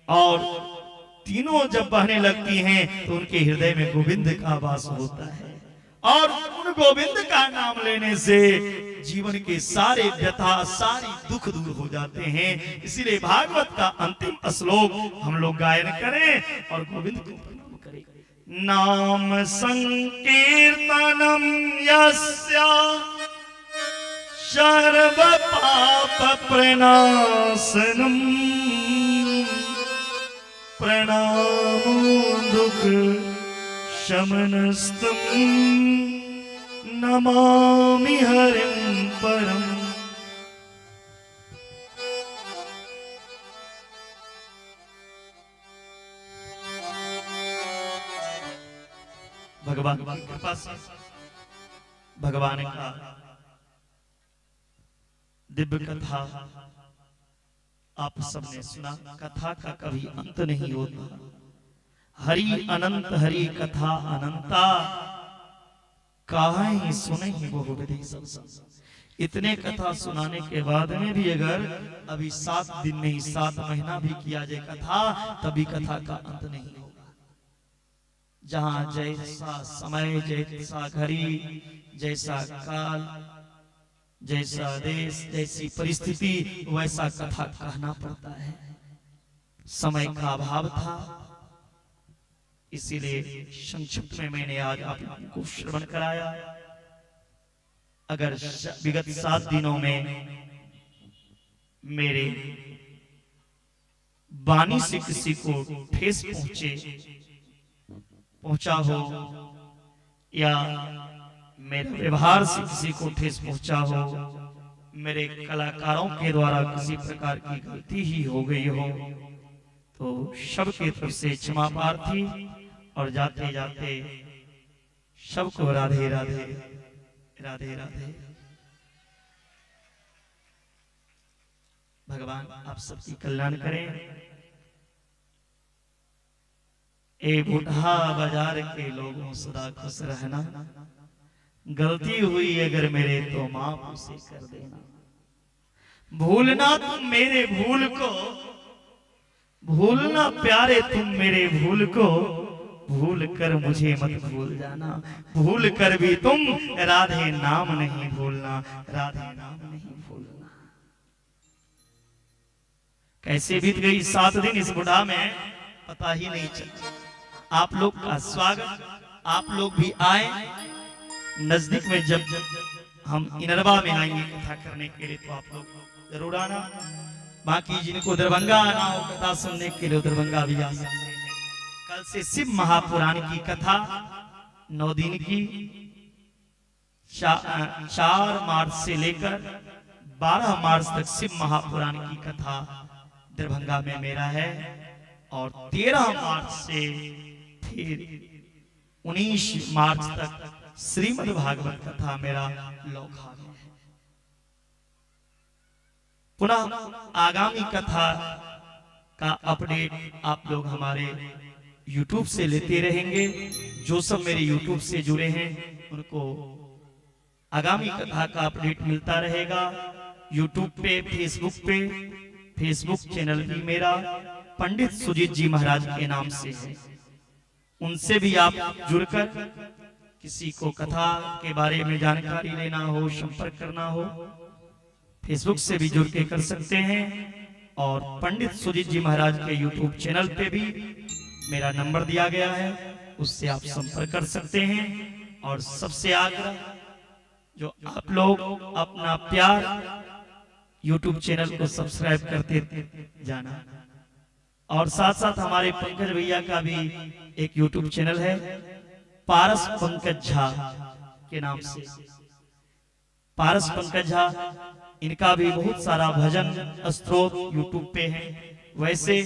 और तीनों जब बहने लगती हैं तो उनके हृदय में गोविंद का वास होता है, और उन गोविंद का नाम लेने से जीवन के सारे व्यथा, सारी दुख दूर हो जाते हैं। इसीलिए भागवत का अंतिम श्लोक हम लोग गायन करें और गोविंद को प्रणाम करें। नाम संकीर्तनम यस्य सर्व पाप प्रणाशनम प्रणामो दुख शमनस्तम नमामि हरिं परम। भगवान की कृपा से भगवान का दिव्य कथा आप सबने सुना। कथा का कभी अंत नहीं होता। हरि अनंत हरि कथा अनंता, काहे सुने ही बहु विधि सब। इतने कथा सुनाने के बाद में भी अगर अभी 7 दिन नहीं 7 महीना भी किया जाए कथा, तभी कथा का अंत नहीं होगा। जहां जैसा समय, जैसा घड़ी, जैसा काल, जैसा देश, जैसी परिस्थिति, वैसा कथा कहना पड़ता है। समय का अभाव था, इसीलिए संक्षिप्त में मैंने आज आप लोगों को श्रवण कराया। अगर विगत 7 दिनों में मेरे वाणी से किसी को ठेस पहुंचा हो, या मेरे व्यवहार से किसी को ठेस पहुंचा हो, मेरे कलाकारों के द्वारा किसी प्रकार की गलती ही हो गई हो, तो सबके तरफ से क्षमा प्रार्थी। और जाते जाते सबको राधे राधे राधे राधे। भगवान आप सबकी कल्याण करें। ए बूढ़ा बाजार के लोगों सदा खुश रहना। गलती हुई अगर मेरे तो माफ उसे कर देना। भूलना तुम मेरे भूल को, भूलना प्यारे तुम मेरे भूल को, भूल कर मुझे मत भूल जाना। भूल कर भी तुम राधे नाम नहीं भूलना, राधे नाम नहीं भूलना। कैसे बीत गई 7 दिन इस बुढ़ा में पता ही नहीं चला। आप लोग का स्वागत, आप लोग भी आए। नजदीक में जब हम इनरवा में आएंगे कथा करने के लिए, तो आप लोग जरूर आना। बाकी जिनको दरभंगा आना हो कथा सुनने के लिए दरभंगा भी आ सकते हैं। कल से शिव महापुराण की कथा 9 दिन की 4 मार्च से लेकर 12 मार्च तक शिव महापुराण की कथा दरभंगा में मेरा है और 13 मार्च से फिर 19 मार्च तक श्रीमद् भागवत कथा मेरा लोखा में है। पुनः आगामी कथा का अपडेट आप लोग हमारे YouTube से लेते रहेंगे। जो सब मेरे YouTube से जुड़े हैं उनको आगामी कथा का अपडेट मिलता रहेगा। YouTube पे, फेसबुक चैनल भी मेरा पंडित सुजीत जी महाराज के नाम से है। उनसे भी आप जुड़कर किसी को कथा के बारे में जानकारी लेना हो, संपर्क करना हो, फेसबुक से भी जुड़ के कर सकते हैं। और पंडित सुजीत जी महाराज के YouTube चैनल पे भी मेरा नंबर दिया गया है, उससे आप संपर्क कर सकते हैं। और सबसे आग्रह, जो आप लोग अपना प्यार YouTube चैनल को सब्सक्राइब करते जाना। और साथ साथ हमारे पंकज भैया का भी एक YouTube चैनल है, पारस पंकज झा के नाम से। पारस पंकज झा, इनका भी बहुत सारा भजन स्तोत्र YouTube पे है। वैसे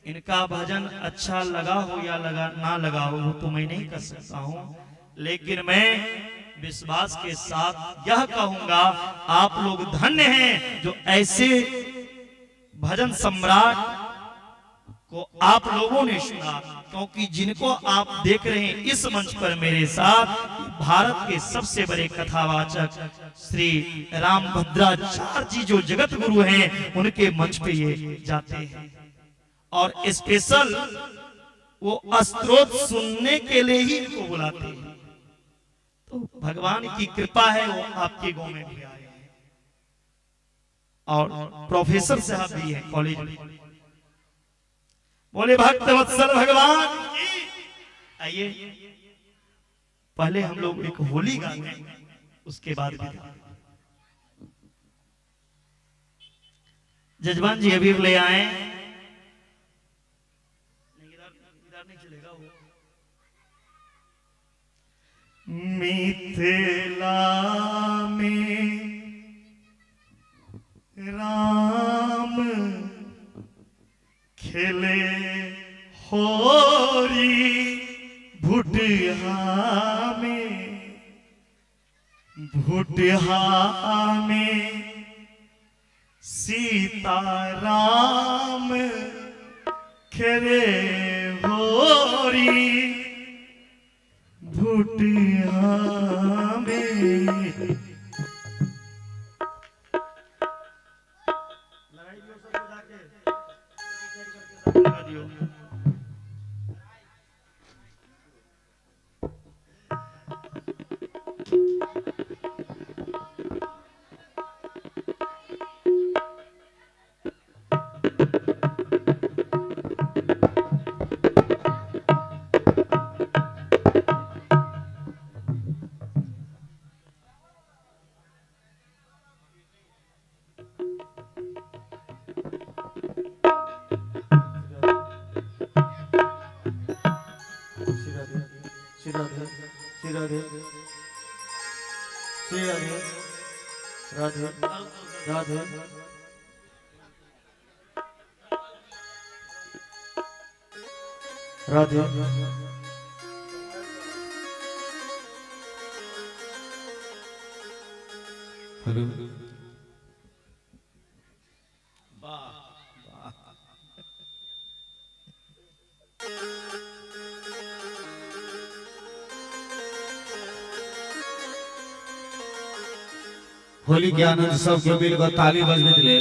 इनका भजन अच्छा लगा हो या ना लगा हो वो तो मैं नहीं कर सकता हूँ, लेकिन मैं विश्वास के साथ यह कहूंगा, आप लोग धन्य हैं जो ऐसे भजन सम्राट को आप लोगों ने सुना। क्योंकि जिनको आप देख रहे हैं इस मंच पर मेरे साथ, भारत के सबसे बड़े कथावाचक श्री रामभद्राचार्य जी जो जगत गुरु हैं, उनके मंच पे ये जाते हैं और स्पेशल वो स्तोत्र सुनने के लिए ही इनको बुलाते हैं। तो भगवान की कृपा है, वो आपके गांव में भी आए हैं और प्रोफेसर साहब भी हैं कॉलेज में। बोले भक्त वत्सल भगवान की। आइए पहले हम लोग एक होली गाते हैं, उसके बाद जजमान जी अबीर ले आए। इधर नहीं चलेगा वो। मिथिला में राम खेले होरी भुटिया में सीताराम खेले होरी भुटिया में। राधे राधे राधे हेलो। होली के आनंद सबके मिलकर ताली बजबैत ले।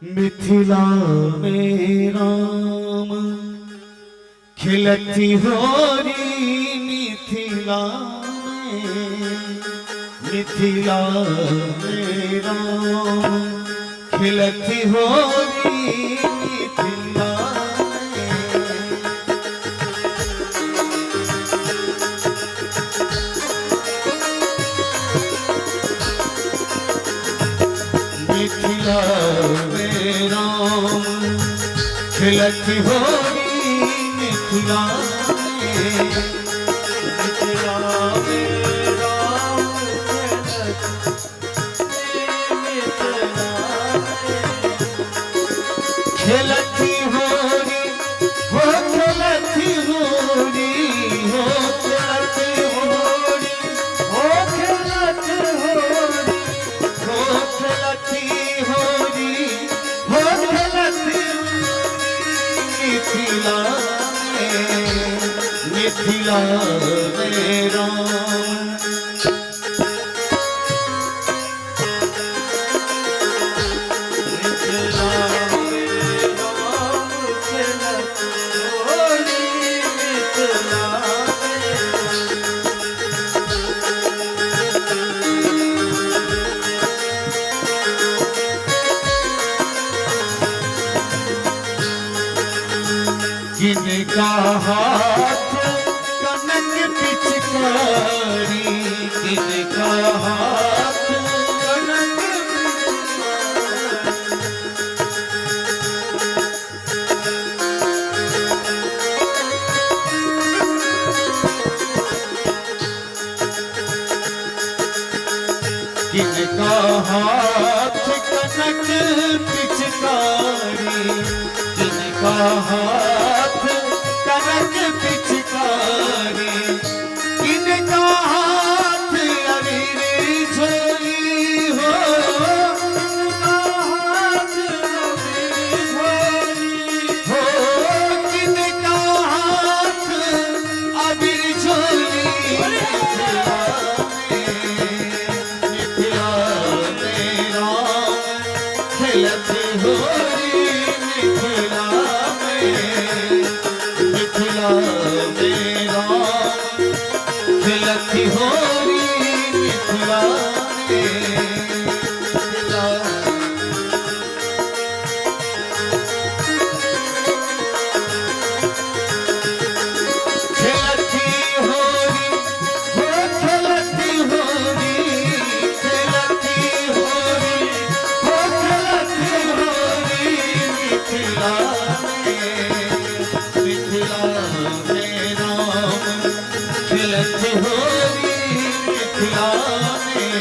मिथिला में राम खिलती होरी, मिथिला में राम खिलती होरी, मिथिला खिलती होरी मिथिला में, मिथिला में राम खिलती होरी हो खिलती होरी हो खिलती होरी हो खिलती होरी हो खिलती होरी हो खिलती मिथिला में, मिथिला में राम जिनका हाथ कनक पिचकारी, जिनका हाथ कनक जिनका हाथ कनक पिचकारी, जिनका हाथ कनक पिचकारी, इनका हाथ अबीर झोली हो, इनका हाथ अबीर झोली हो, इनका हाथ अबीर झोली मिथिला में राम खिलती होरी मिथिला में, मिथिला में राम खिलती होरी मिथिला में, मिथिला खिलती होरी हो खिलती होरी खिलती होरी हो खिलती होरी मिथिला में, मिथिला में राम खिलती होरी मिथिला में।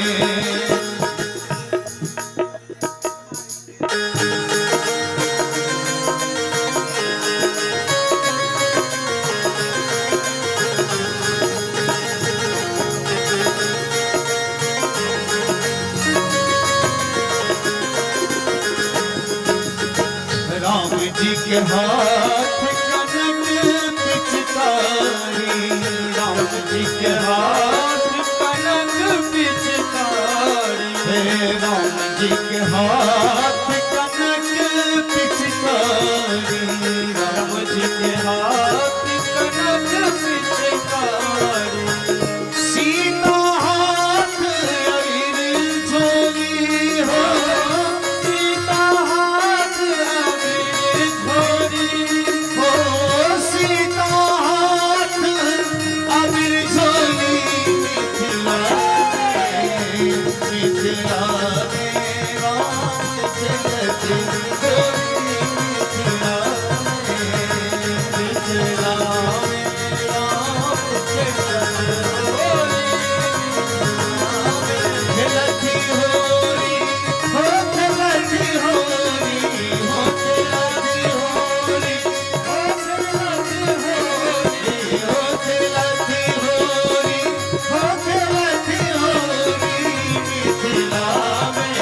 राम जी के हाथ कनक पिचकारी, राम जी के हाथ कनक पिचकारी, हे राम जी के हाथ कनक पिचकारी, राम जी के हाथ कनक पिचकारी, सीता हाथ अबीर झोली हो, सीता हाथ अबीर झोली हो, सीता हाथ अबीर झोली मिथिला में, मिथिला में राम खिलती होरी मिथिला में, मिथिला में राम खिलती होरी खिलती होरी हो खिलती होरी हो खिलती होरी हो खिलती होरी हो खिलती होरी मिथिला में,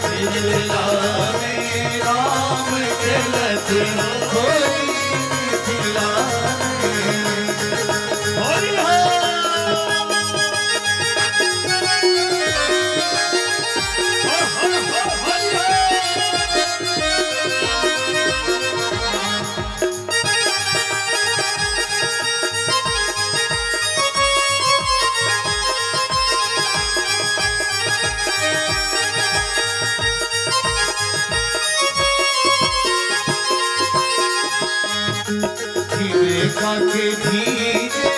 मिथिला में राम खिलती होरी मिथिला में। होरी हो के भीजे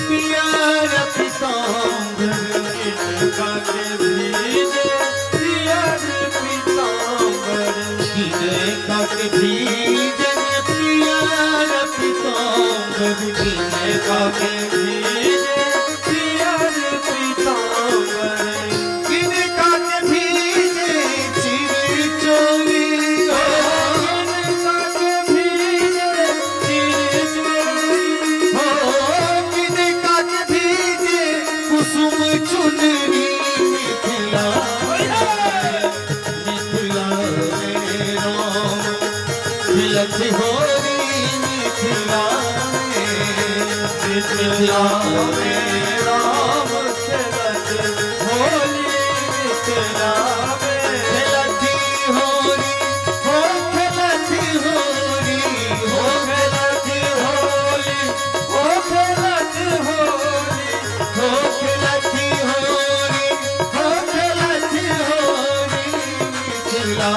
पियर पीताम्बर, इनका के भीजे पियर पीताम्बर, इनका के भीजे मिथिला में राम खेलत होली मिथिला में खेलती होली हो खेलती होली हो खेलती होली हो खेलती होली हो खेलती होली हो खेलती होली मिथिला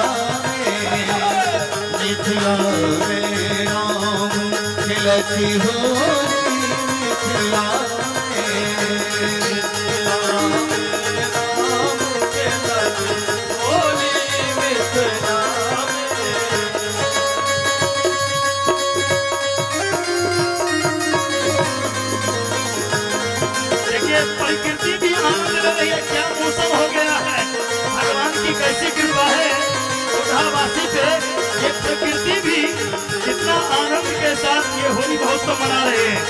में राम खेलती होली मिथिला प्रकृति भी आनंद ले रही है। क्या मौसम हो गया है, भगवान की कैसी कृपा है कोढ़ावासी पे। ये प्रकृति भी कितना आनंद के साथ ये होली महोत्सव मना रहे हैं।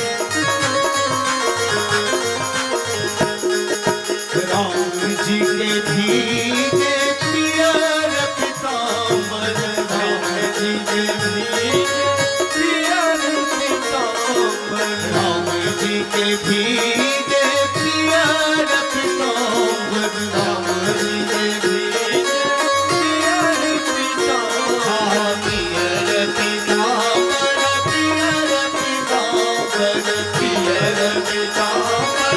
राम जी के भीगे पियर पीताम्बर राम जी के भीगे पियर पीताम्बर राम जी के भीगे पियर पीताम्बर राम जी के भीगे पियर पीताम्बर पियर पीताम्बर पियर पीताम्बर पियर पीताम्बर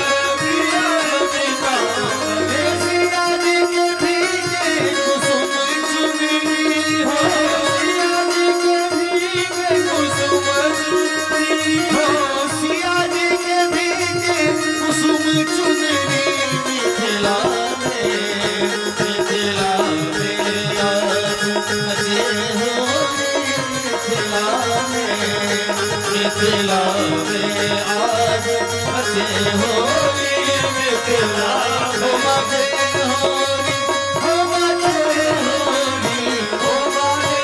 मिथिला में आज बचे होली मिथिला हो मगे होली हो मगे होली हो मगे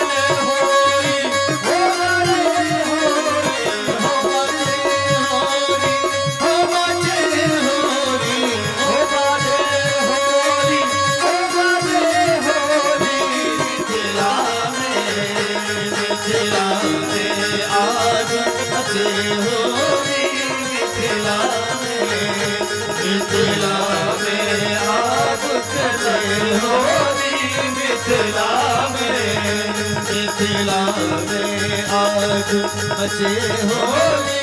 होली हो मगे होली हो मगे होली हो मगे होली हो मगे होली हो मगे होली मिथिला में आज बचे होली मिथिला में आज बचे होली मिथिला में आज बचे होली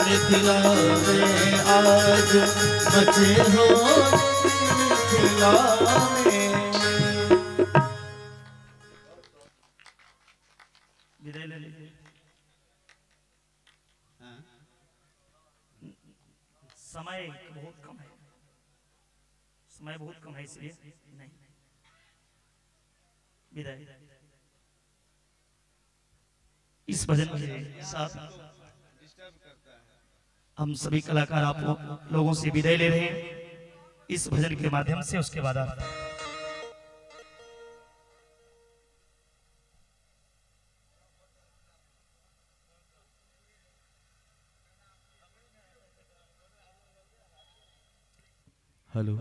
मिथिला में आज बचे होली मिथिला में। विदाई ले लीजिए। समय बहुत कम है, समय बहुत कम है, इसलिए नहीं। विदाई। इस भजन के साथ हम सभी कलाकार आप लोगों से विदाई ले रहे हैं इस भजन के माध्यम से। उसके बाद आप हेलो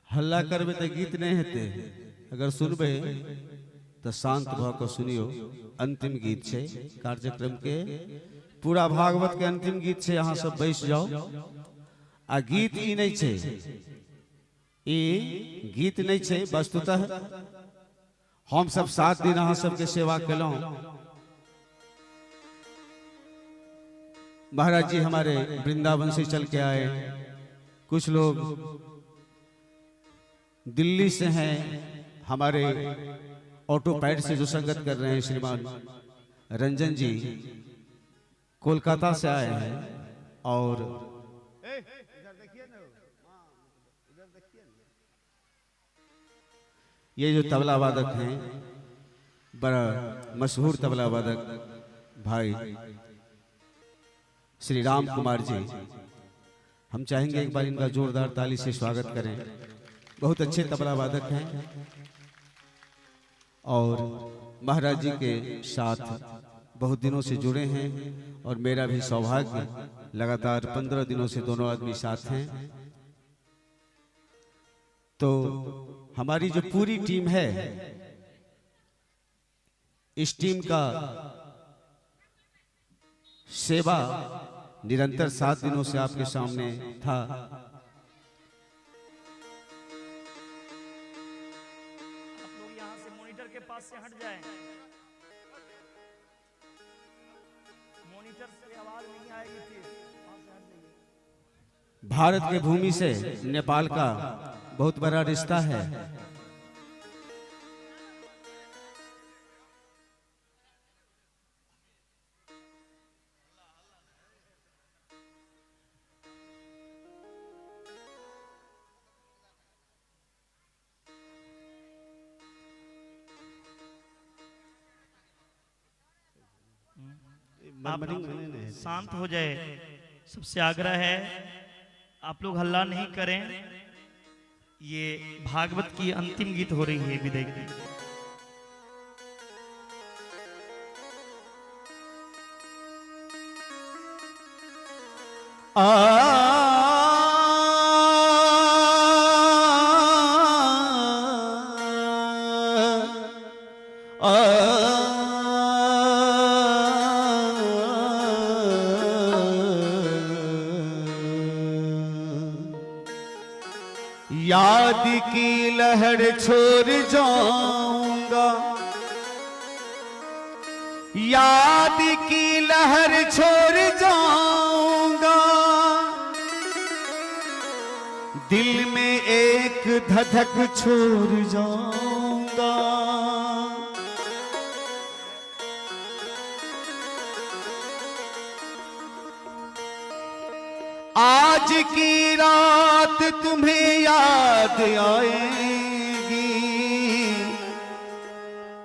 हल्ला करबे तो गीत नहीं हेते, अगर सुनबे तो शांत भाव को सुनियो। अंतिम गीत है कार्यक्रम के, पूरा भागवत के अंतिम गीत है। यहाँ सब बैठ जाओ। आ गीत ई नहीं छे, ई गीत नहीं छे। वस्तुतः हम सब 7 दिन अहाँ सबके सेवा केलौं। महाराज जी हमारे वृंदावन से चल के आए, कुछ लोग दिल्ली से हैं, हमारे ऑटो पैड से जो संगत कर रहे हैं श्रीमान रंजन जी कोलकाता से आए हैं। और ये जो तबला वादक हैं, बड़ा मशहूर तबला वादक भाई श्री राम कुमार जी, हम चाहेंगे एक बार इनका जोरदार ताली से स्वागत करें। बहुत अच्छे तबला वादक हैं और महाराज जी के साथ बहुत दिनों से जुड़े हैं और मेरा भी सौभाग्य लगातार 15 दिनों से दोनों आदमी साथ हैं। तो हमारी जो पूरी टीम है, इस टीम का सेवा निरंतर 7 दिनों से आपके सामने था। आप लोग यहाँ से मॉनिटर के पास से हट जाएं। मॉनिटर से आवाज नहीं आएगी, फिर वहाँ से हट जाइए। भारत के भूमि से नेपाल का बहुत बड़ा रिश्ता है। आप लोग शांत हो जाए, सबसे आग्रह है आप लोग हल्ला नहीं करें। ये भागवत की अंतिम गीत हो रही है, विदाई की। याद की लहर छोड़ जाऊंगा, याद की लहर छोड़ जाऊंगा, दिल में एक धधक छोड़ जाऊंगा। आज की रात तुम्हें याद आएगी,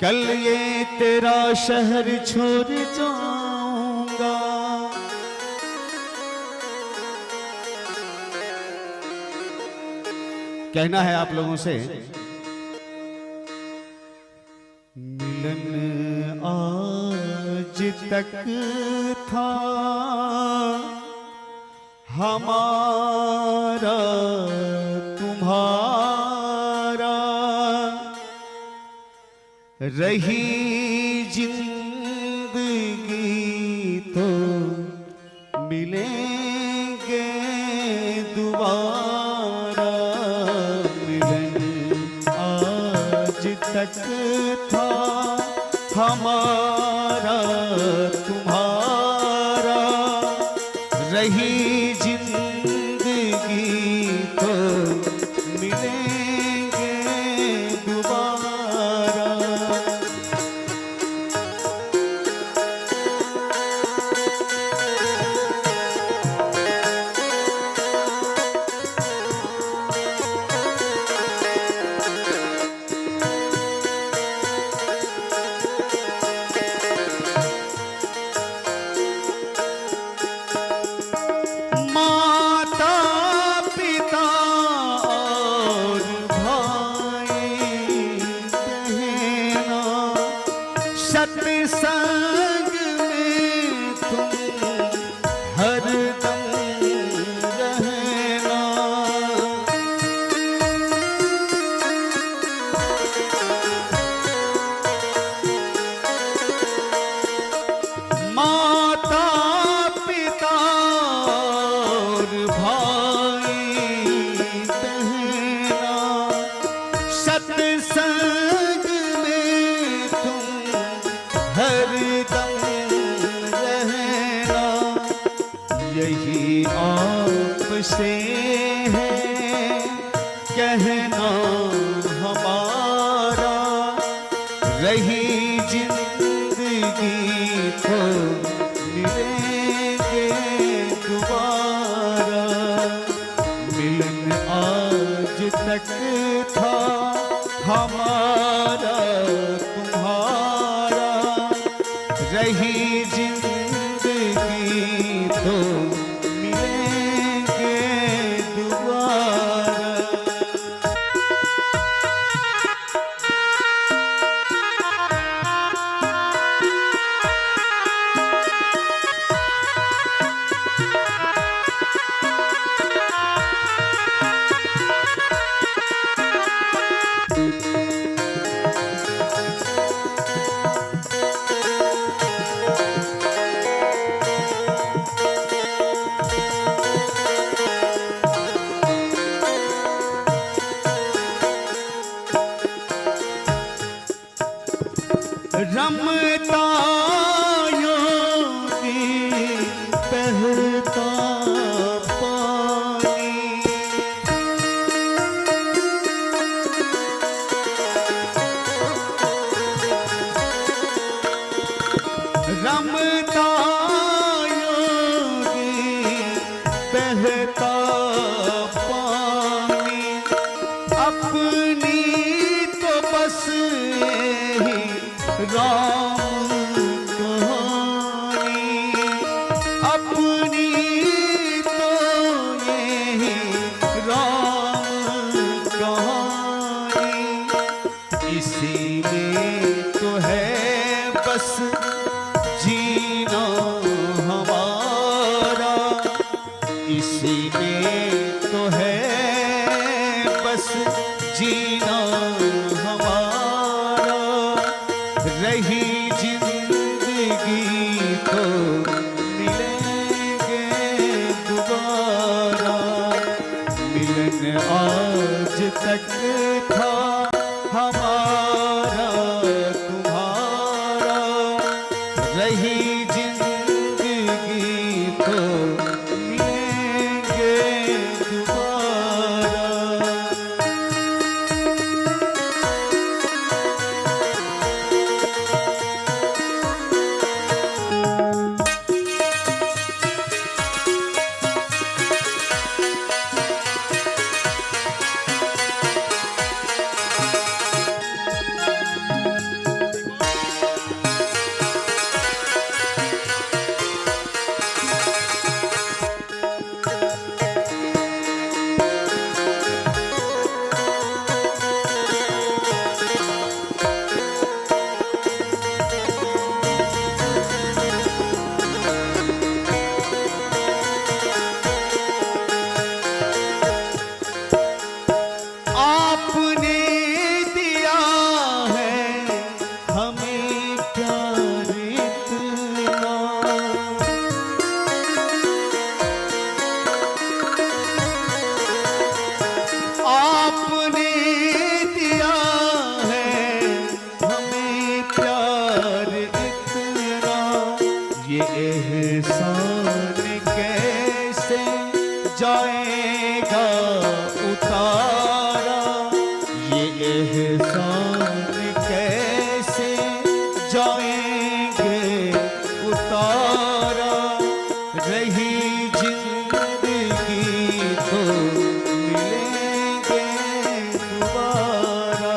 कल ये तेरा शहर छोड़ जाऊंगा। कहना है आप लोगों से, मिलन आज तक था हमारा तुम्हारा, रही जिंदगी तो मिलेंगे दोबारा। मिलन आज तक था हमारा तुम्हारा, रही जिंदगी तो मिलेंगे दोबारा। सत्संग में तुम हरदम रहना, माता पिता और भाई बहना, सत्संग में तुम हरदम रहना। यही आपसे है कहना हमारा, रही जिंदगी तो मिलेंगे दोबारा। मिलन आज तक था हमारा तुम्हारा, रही जिंदगी तो मिलेंगे दोबारा। रमता योगी बहता पानी, रमता योगी बहता पानी, अपनी तो बस यही राम कहानी, अपनी तो यही राम कहानी, इसी में तो है बस जीना हमारा, इसी में तो है बस जीना हमारा, रही जिंदगी तो मिलेंगे दोबारा, मिलन आज तक था हमारा तुम्हारा, रही जिंदगी तो मिलेंगे दोबारा। आपने दिया है हमें प्यार इतना, आपने दिया है हमें प्यार इतना, ये एहसान कैसे जाएगा उतारा, ये एहसान कैसे जाएंगे उतारा, रही जिंदगी तो मिलेंगे दोबारा।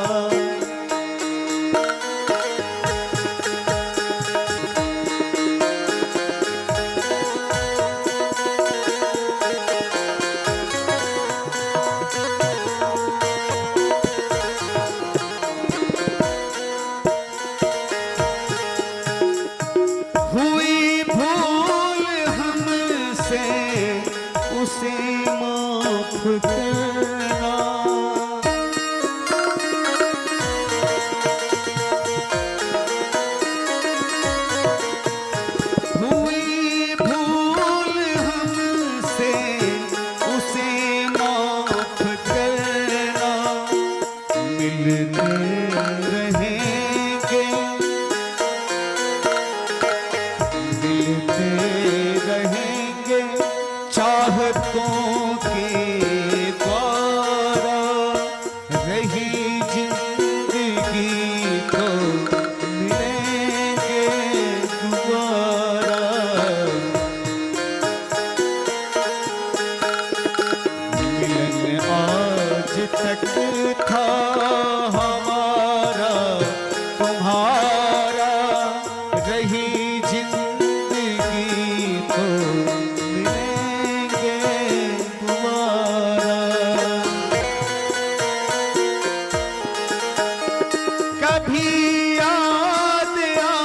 हुई भूल हमसे उसे माफ करना, हुई भूल हमसे उसे माफ करना, मिलते रहेंगे मिलते रहेंगे चाहतों के द्वारा, रही जिंदगी तो मिलेंगे दोबारा, मिलन आज तक था हमारा तुम्हारा, रही जिंदगी तो मिलेंगे दोबारा। कभी याद आ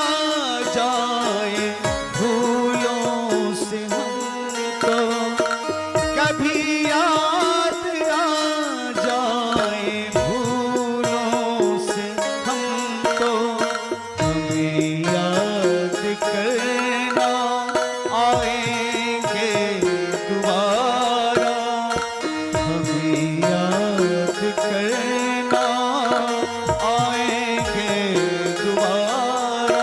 जाए भूलों से हमको, कभी याद आ जाए भूलों से हमको, हमें याद करना आएंगे दोबारा, हमें याद करना आएंगे दोबारा,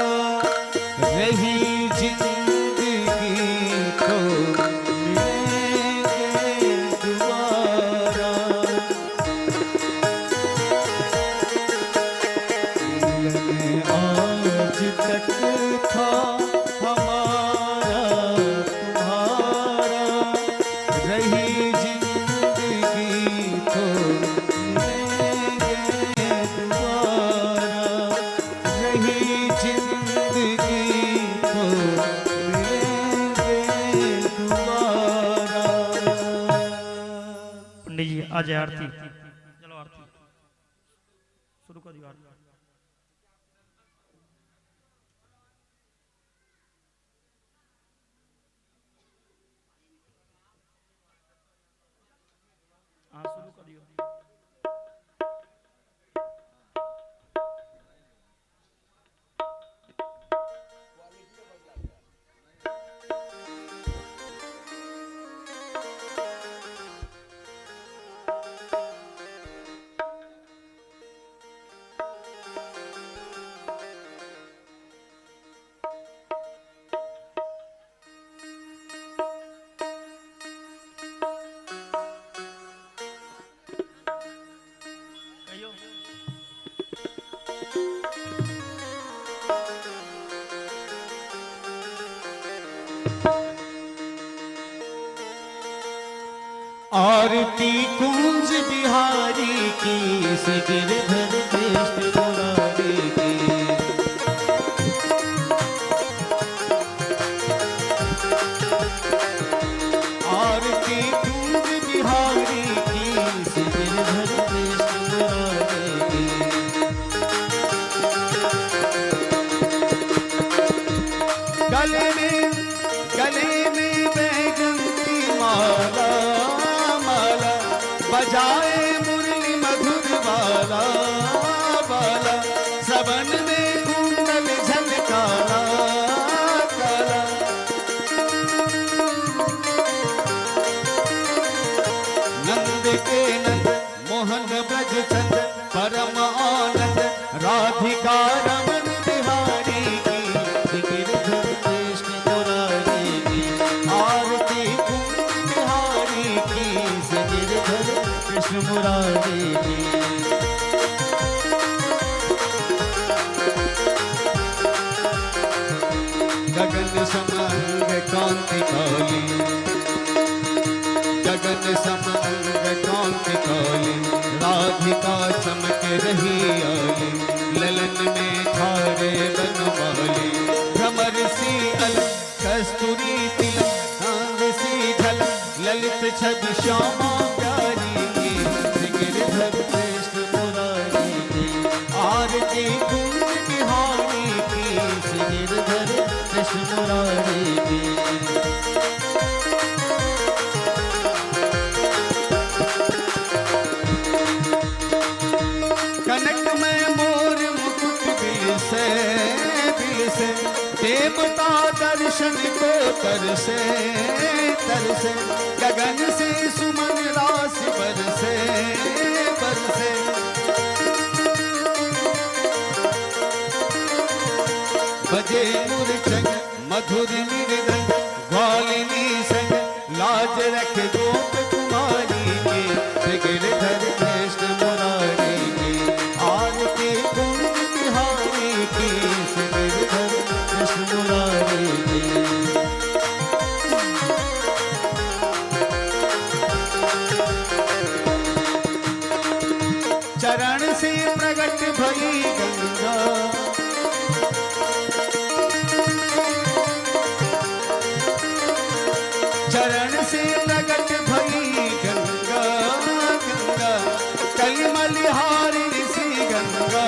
था हमारा तुम्हारा, रही जिंदगी तो मिलेंगे दोबारा, रही जिंदगी तो मिलेंगे दोबारा। पंडित जी आ जाए आरती, चलो आरती शुरू कर दियो आरती। हाँ शुरू कर दियो। कहियो। आरती कुंज बिहारी की, गिरधर कृष्ण मुरारी की। आरती कुंज बिहारी की, गिरधर कृष्ण मुरारी की। गले में बैगंती माला, माला बजाए मुरली मधुर बाला, बाला सबन में कुंडल झलकाला, काला। नंद के नंद मोहन ब्रज चंद, परम आनंद राधिका रमन बिहारी की, गिरधर कृष्ण मुरारी की। आरती कुंज बिहारी की, गिरधर कृष्ण मुरारी की। गगन समंग कांति काली, गगन समंग कांति काली, राधिका चमक रही आली, ललन में खारे बनवाली। भ्रमर सी अलग कस्तूरी तिलक, चांद सी झलक ललित छवि श्यामा प्यारी की, गिरधर कृष्ण मुरारी की। आरती कुंज बिहारी की, गिरधर कृष्ण मुरारी की। कनक में मोर मुकुट बिल से, देवता दर्शन को तरसे, तरसे गगन से सुमन राशि बरसे, बरसे। बजे मुरचंग मधुर मृदंग, ग्वालिनी संग लाज रख गोप कुमारी के, गिरधर कृष्ण मुरारी की। आरती कुंज बिहारी की, गिरधर कृष्ण मुरारी की। चरण से प्रगट भई गंगा, चरण से प्रगट भई गंगा, गंगा कलिमलिहारिणी सी गंगा,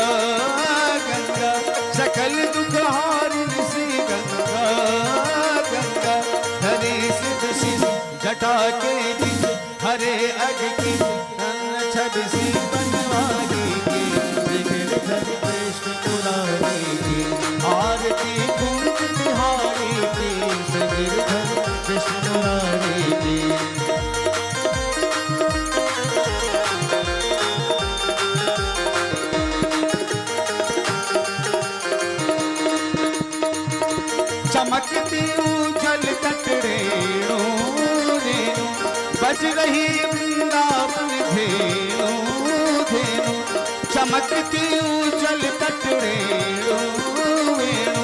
गंगा सकल दुख हारिणी सी गंगा, गंगा हरे सिद्ध शिष जटा के बीच, हरे अग की छवि सी बनवारी की, गिरधर कृष्ण मुरारी की। आरती कुंज बिहारी की, गिरधर कृष्ण मुरारी की। चमकती उज्जवल कटरेणु, रेणु बज रही वृंदावन धेनु, धेनु चमकती उज्जवल कटरेणु, वेणु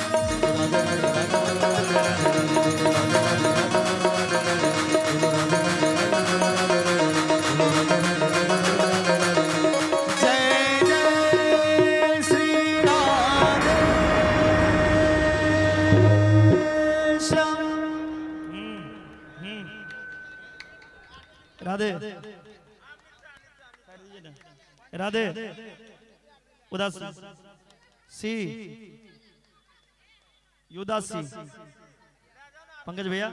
राधे राधे उदास सी युदासी पंकज भैया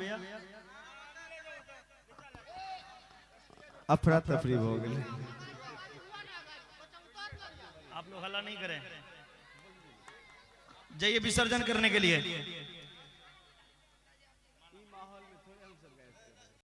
अफरा तफरी हो गई। आप लोग हल्ला नहीं करें, जाइए विसर्जन करने के लिए।